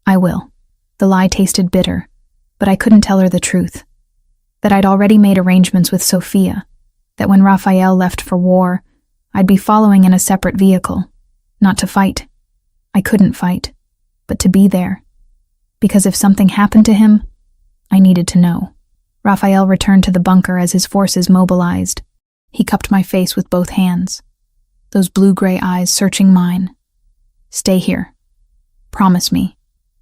I will. The lie tasted bitter, but I couldn't tell her the truth. That I'd already made arrangements with Sophia. That when Raphael left for war, I'd be following in a separate vehicle. Not to fight. I couldn't fight, but to be there. Because if something happened to him, I needed to know. Raphael returned to the bunker as his forces mobilized. He cupped my face with both hands. Those blue-gray eyes searching mine. Stay here. Promise me.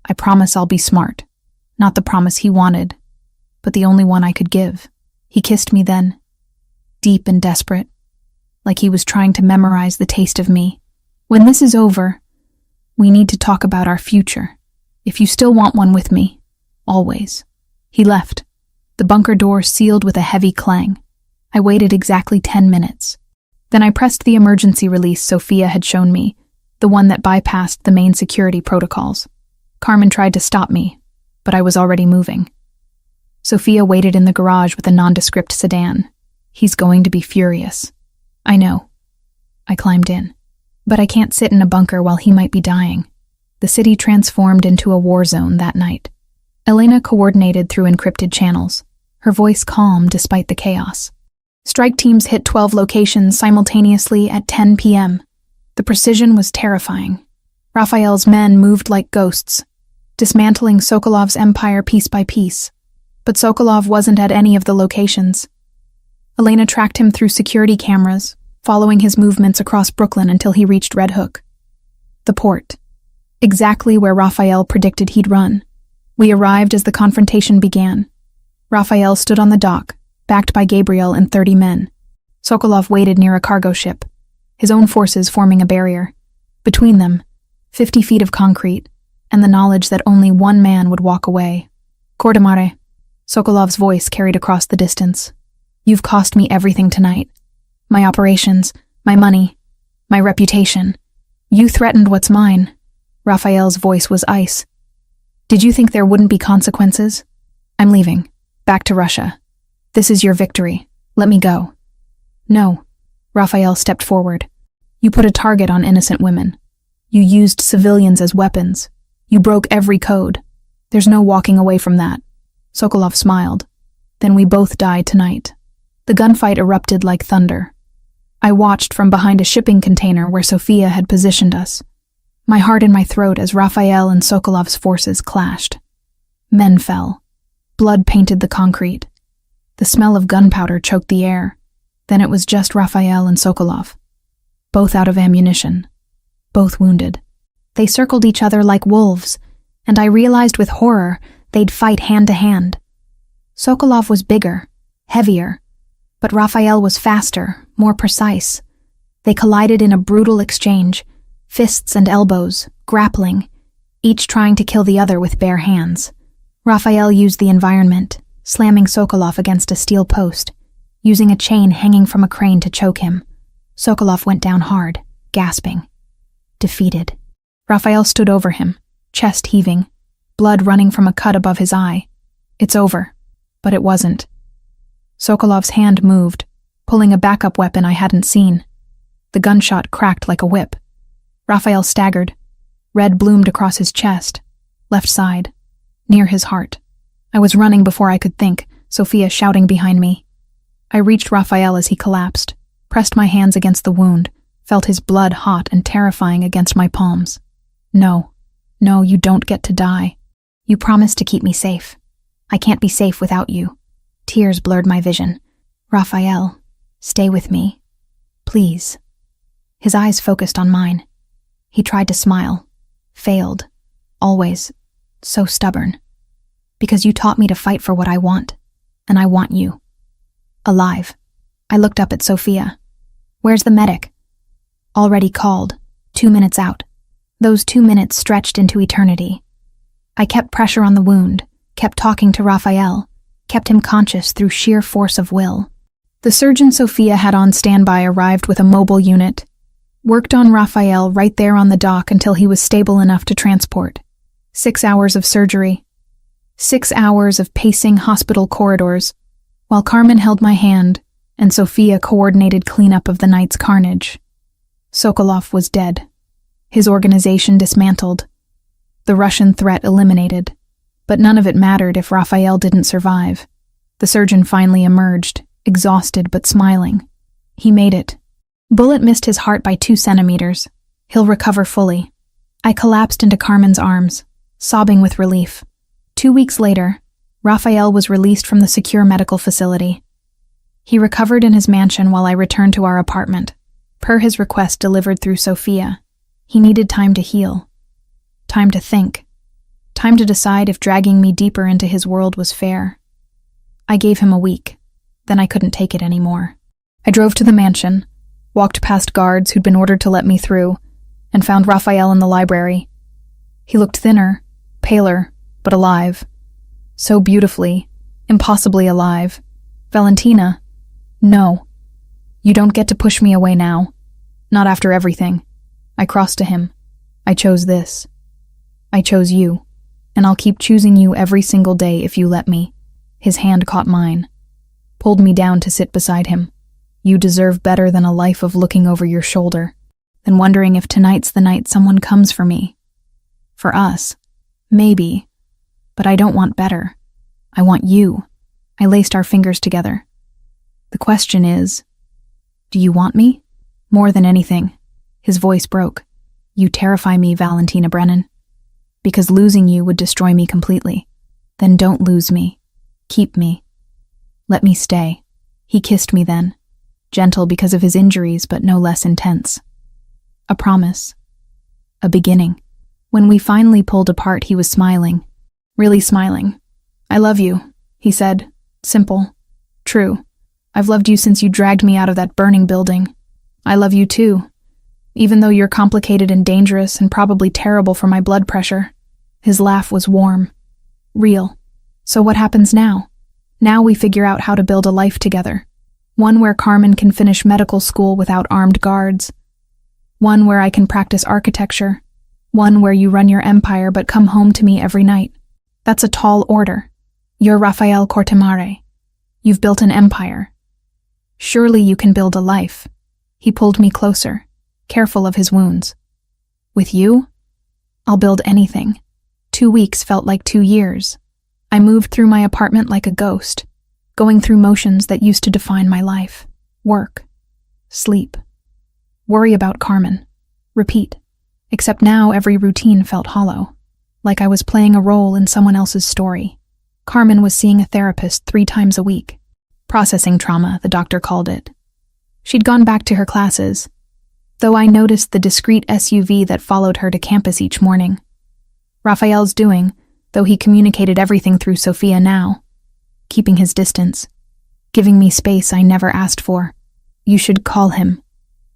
I promise I'll be smart. Not the promise he wanted, but the only one I could give. He kissed me then, deep and desperate, like he was trying to memorize the taste of me. When this is over, we need to talk about our future. If you still want one with me, always. He left. The bunker door sealed with a heavy clang. I waited exactly 10 minutes. Then I pressed the emergency release Sophia had shown me, the one that bypassed the main security protocols. Carmen tried to stop me, but I was already moving. Sophia waited in the garage with a nondescript sedan. He's going to be furious. I know. I climbed in. But I can't sit in a bunker while he might be dying. The city transformed into a war zone that night. Elena coordinated through encrypted channels, her voice calm despite the chaos. Strike teams hit 12 locations simultaneously at 10 p.m. The precision was terrifying. Raphael's men moved like ghosts, dismantling Sokolov's empire piece by piece. But Sokolov wasn't at any of the locations. Elena tracked him through security cameras, following his movements across Brooklyn until he reached Red Hook. The port. Exactly where Raphael predicted he'd run. We arrived as the confrontation began. Raphael stood on the dock, backed by Gabriel and 30 men. Sokolov waited near a cargo ship, his own forces forming a barrier. Between them, 50 feet of concrete, and the knowledge that only one man would walk away. Kordamare, Sokolov's voice carried across the distance. You've cost me everything tonight. My operations, my money, my reputation. You threatened what's mine. Raphael's voice was ice. Did you think there wouldn't be consequences? I'm leaving. Back to Russia. This is your victory. Let me go. No. Raphael stepped forward. You put a target on innocent women. You used civilians as weapons. You broke every code. There's no walking away from that. Sokolov smiled. Then we both die tonight. The gunfight erupted like thunder. I watched from behind a shipping container where Sofia had positioned us. My heart in my throat as Raphael and Sokolov's forces clashed. Men fell. Blood painted the concrete. The smell of gunpowder choked the air. Then it was just Raphael and Sokolov. Both out of ammunition. Both wounded. They circled each other like wolves, and I realized with horror they'd fight hand to hand. Sokolov was bigger, heavier, but Raphael was faster, more precise. They collided in a brutal exchange, fists and elbows, grappling, each trying to kill the other with bare hands. Raphael used the environment, slamming Sokolov against a steel post, using a chain hanging from a crane to choke him. Sokolov went down hard, gasping. Defeated. Raphael stood over him, chest heaving, blood running from a cut above his eye. It's over. But it wasn't. Sokolov's hand moved, pulling a backup weapon I hadn't seen. The gunshot cracked like a whip. Raphael staggered. Red bloomed across his chest, left side, near his heart. I was running before I could think, Sofia shouting behind me. I reached Raphael as he collapsed, pressed my hands against the wound, felt his blood hot and terrifying against my palms. No, you don't get to die. You promised to keep me safe. I can't be safe without you. Tears blurred my vision. Raphael, stay with me. Please. His eyes focused on mine. He tried to smile. Failed. Always. So stubborn. Because you taught me to fight for what I want. And I want you. Alive. I looked up at Sofia. Where's the medic? Already called. 2 minutes out. Those 2 minutes stretched into eternity. I kept pressure on the wound, kept talking to Raphael, kept him conscious through sheer force of will. The surgeon Sofia had on standby arrived with a mobile unit, worked on Raphael right there on the dock until he was stable enough to transport. 6 hours of surgery. 6 hours of pacing hospital corridors, while Carmen held my hand and Sofia coordinated cleanup of the night's carnage. Sokolov was dead. His organization dismantled. The Russian threat eliminated. But none of it mattered if Raphael didn't survive. The surgeon finally emerged, exhausted but smiling. He made it. Bullet missed his heart by 2 centimeters. He'll recover fully. I collapsed into Carmen's arms, sobbing with relief. 2 weeks later, Raphael was released from the secure medical facility. He recovered in his mansion while I returned to our apartment, per his request delivered through Sofia. He needed time to heal. Time to think. Time to decide if dragging me deeper into his world was fair. I gave him a week. Then I couldn't take it anymore. I drove to the mansion, walked past guards who'd been ordered to let me through, and found Raphael in the library. He looked thinner, paler, but alive. So beautifully, impossibly alive. Valentina, no. You don't get to push me away now. Not after everything. I crossed to him. I chose this. I chose you. And I'll keep choosing you every single day if you let me. His hand caught mine, pulled me down to sit beside him. You deserve better than a life of looking over your shoulder, than wondering if tonight's the night someone comes for me. For us. Maybe. But I don't want better. I want you. I laced our fingers together. The question is, do you want me? More than anything. His voice broke. You terrify me, Valentina Brennan. Because losing you would destroy me completely. Then don't lose me. Keep me. Let me stay. He kissed me then. Gentle because of his injuries, but no less intense. A promise. A beginning. When we finally pulled apart, he was smiling. Really smiling. I love you, he said. Simple. True. I've loved you since you dragged me out of that burning building. I love you too. Even though you're complicated and dangerous and probably terrible for my blood pressure. His laugh was warm. Real. So what happens now? Now we figure out how to build a life together. One where Carmen can finish medical school without armed guards. One where I can practice architecture. One where you run your empire but come home to me every night. That's a tall order. You're Rafael Cortemare. You've built an empire. Surely you can build a life. He pulled me closer, careful of his wounds. With you, I'll build anything. 2 weeks felt like 2 years. I moved through my apartment like a ghost, going through motions that used to define my life. Work. Sleep. Worry about Carmen. Repeat. Except now every routine felt hollow, like I was playing a role in someone else's story. Carmen was seeing a therapist 3 times a week. Processing trauma, the doctor called it. She'd gone back to her classes, though I noticed the discreet SUV that followed her to campus each morning. Rafael's doing, though he communicated everything through Sophia now, keeping his distance, giving me space I never asked for. You should call him,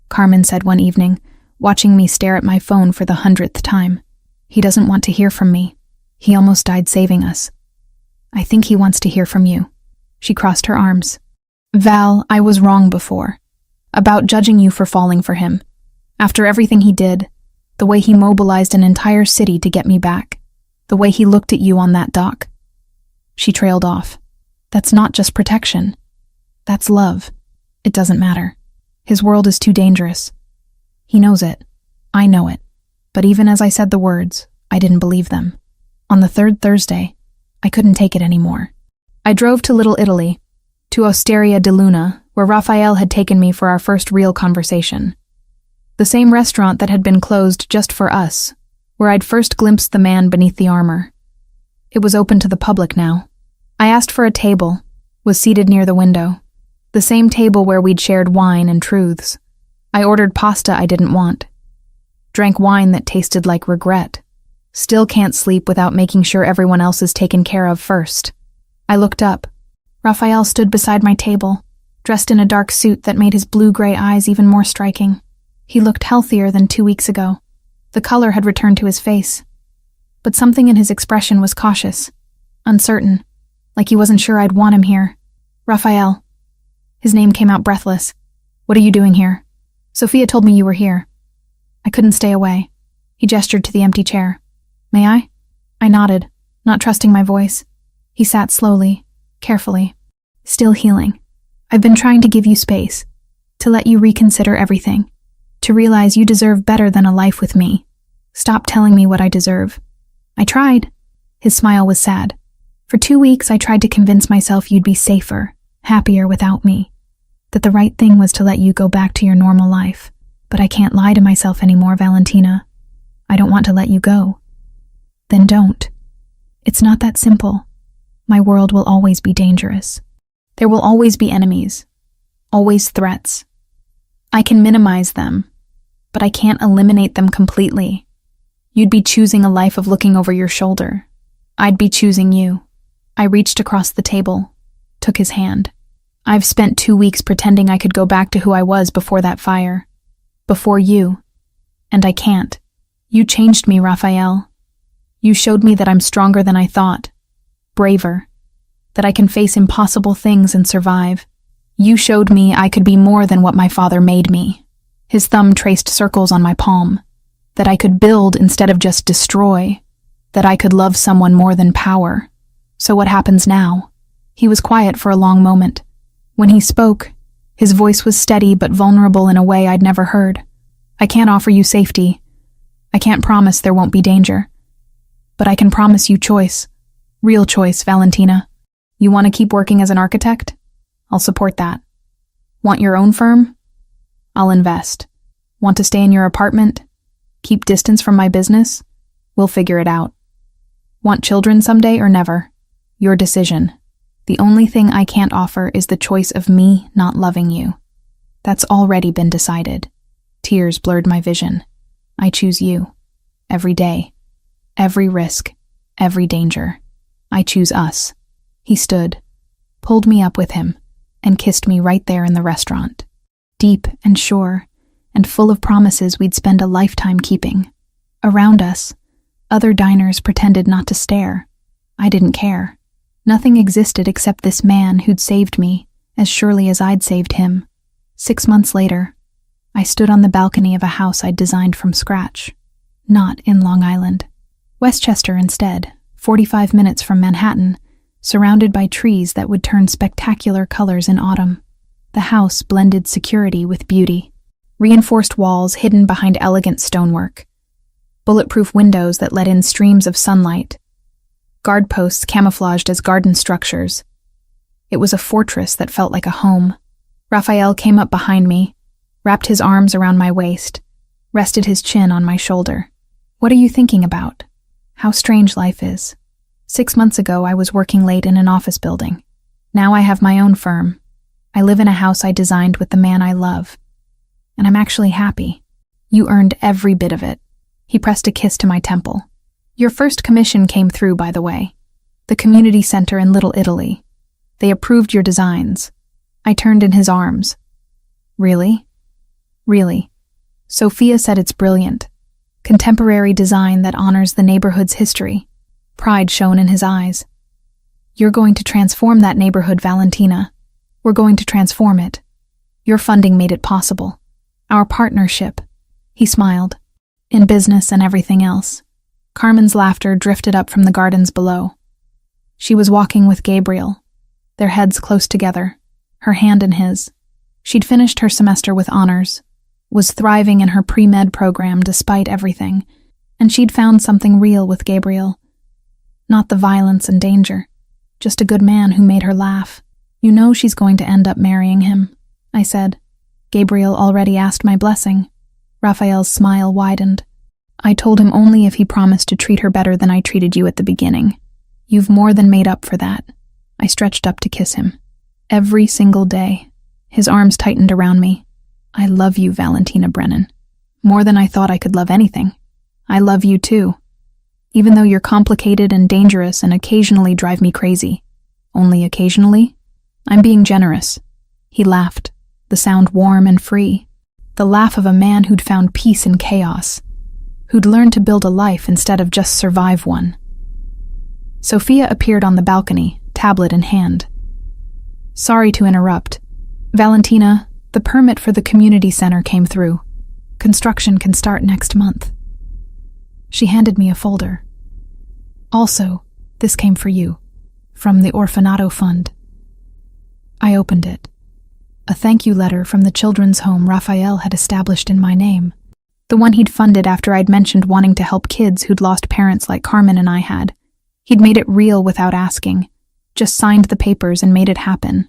Carmen said one evening, watching me stare at my phone for the 100th time. He doesn't want to hear from me. He almost died saving us. I think he wants to hear from you. She crossed her arms. Val, I was wrong before. About judging you for falling for him. After everything he did, the way he mobilized an entire city to get me back, the way he looked at you on that dock. She trailed off. That's not just protection. That's love. It doesn't matter. His world is too dangerous. He knows it. I know it. But even as I said the words, I didn't believe them. On the 3rd Thursday, I couldn't take it anymore. I drove to Little Italy, to Osteria di Luna, where Rafael had taken me for our first real conversation. The same restaurant that had been closed just for us, where I'd first glimpsed the man beneath the armor. It was open to the public now. I asked for a table, was seated near the window. The same table where we'd shared wine and truths. I ordered pasta I didn't want. Drank wine that tasted like regret. Still can't sleep without making sure everyone else is taken care of first. I looked up. Rafael stood beside my table, dressed in a dark suit that made his blue-gray eyes even more striking. He looked healthier than 2 weeks ago. The color had returned to his face. But something in his expression was cautious, uncertain, like he wasn't sure I'd want him here. Rafael. His name came out breathless. What are you doing here? Sophia told me you were here. I couldn't stay away. He gestured to the empty chair. May I? I nodded, not trusting my voice. He sat slowly, carefully, still healing. I've been trying to give you space, to let you reconsider everything, to realize you deserve better than a life with me. Stop telling me what I deserve. I tried. His smile was sad. For 2 weeks, I tried to convince myself you'd be safer, happier without me, that the right thing was to let you go back to your normal life. But I can't lie to myself anymore, Valentina. I don't want to let you go. Then don't. It's not that simple. My world will always be dangerous. There will always be enemies. Always threats. I can minimize them, but I can't eliminate them completely. You'd be choosing a life of looking over your shoulder. I'd be choosing you. I reached across the table, took his hand. I've spent 2 weeks pretending I could go back to who I was before that fire. Before you. And I can't. You changed me, Rafael. You showed me that I'm stronger than I thought. Braver. That I can face impossible things and survive. You showed me I could be more than what my father made me. His thumb traced circles on my palm. That I could build instead of just destroy. That I could love someone more than power. So what happens now? He was quiet for a long moment. When he spoke, his voice was steady but vulnerable in a way I'd never heard. I can't offer you safety. I can't promise there won't be danger. But I can promise you choice. Real choice, Valentina. You want to keep working as an architect? I'll support that. Want your own firm? I'll invest. Want to stay in your apartment? Keep distance from my business? We'll figure it out. Want children someday or never? Your decision. The only thing I can't offer is the choice of me not loving you. That's already been decided. Tears blurred my vision. I choose you. Every day. Every risk. Every danger. I choose us. He stood, pulled me up with him, and kissed me right there in the restaurant. Deep and sure, and full of promises we'd spend a lifetime keeping. Around us, other diners pretended not to stare. I didn't care. Nothing existed except this man who'd saved me, as surely as I'd saved him. 6 months later, I stood on the balcony of a house I'd designed from scratch. Not in Long Island. Westchester instead, 45 minutes from Manhattan, surrounded by trees that would turn spectacular colors in autumn. The house blended security with beauty. Reinforced walls hidden behind elegant stonework. Bulletproof windows that let in streams of sunlight. Guard posts camouflaged as garden structures. It was a fortress that felt like a home. Raphael came up behind me, wrapped his arms around my waist, rested his chin on my shoulder. "What are you thinking about? How strange life is. 6 months ago, I was working late in an office building. Now I have my own firm. I live in a house I designed with the man I love. And I'm actually happy. You earned every bit of it." He pressed a kiss to my temple. "Your first commission came through, by the way. The community center in Little Italy. They approved your designs." I turned in his arms. "Really?" "Really. Sophia said it's brilliant. Contemporary design that honors the neighborhood's history." Pride shone in his eyes. "You're going to transform that neighborhood, Valentina. We're going to transform it. Your funding made it possible. Our partnership." He smiled. "In business and everything else." Carmen's laughter drifted up from the gardens below. She was walking with Gabriel, their heads close together, her hand in his. She'd finished her semester with honors, was thriving in her pre-med program despite everything, and she'd found something real with Gabriel. Not the violence and danger, just a good man who made her laugh. "You know she's going to end up marrying him," I said. Gabriel already asked my blessing. Raphael's smile widened. "I told him only if he promised to treat her better than I treated you at the beginning. You've more than made up for that." I stretched up to kiss him. Every single day. His arms tightened around me. "I love you, Valentina Brennan. More than I thought I could love anything. I love you too. Even though you're complicated and dangerous and occasionally drive me crazy. Only occasionally? I'm being generous." He laughed, the sound warm and free. The laugh of a man who'd found peace in chaos, who'd learned to build a life instead of just survive one. Sophia appeared on the balcony, tablet in hand. "Sorry to interrupt. Valentina, the permit for the community center came through. Construction can start next month." She handed me a folder. "Also, this came for you, from the Orfanato Fund." I opened it. A thank you letter from the children's home Raphael had established in my name. The one he'd funded after I'd mentioned wanting to help kids who'd lost parents like Carmen and I had. He'd made it real without asking, just signed the papers and made it happen.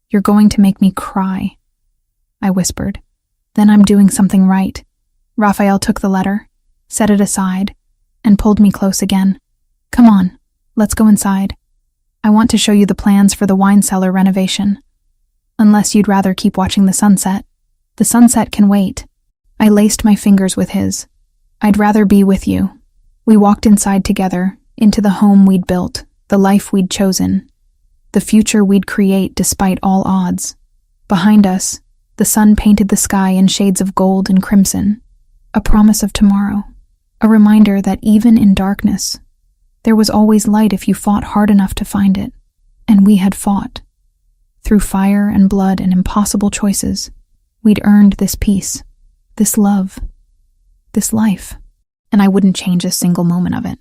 "You're going to make me cry," I whispered. "Then I'm doing something right." Raphael took the letter, set it aside, and pulled me close again. "Come on, let's go inside. I want to show you the plans for the wine cellar renovation. Unless you'd rather keep watching the sunset. The sunset can wait." I laced my fingers with his. "I'd rather be with you." We walked inside together, into the home we'd built, the life we'd chosen, the future we'd create despite all odds. Behind us, the sun painted the sky in shades of gold and crimson, a promise of tomorrow, a reminder that even in darkness, there was always light if you fought hard enough to find it. And we had fought. Through fire and blood and impossible choices, we'd earned this peace, this love, this life, and I wouldn't change a single moment of it.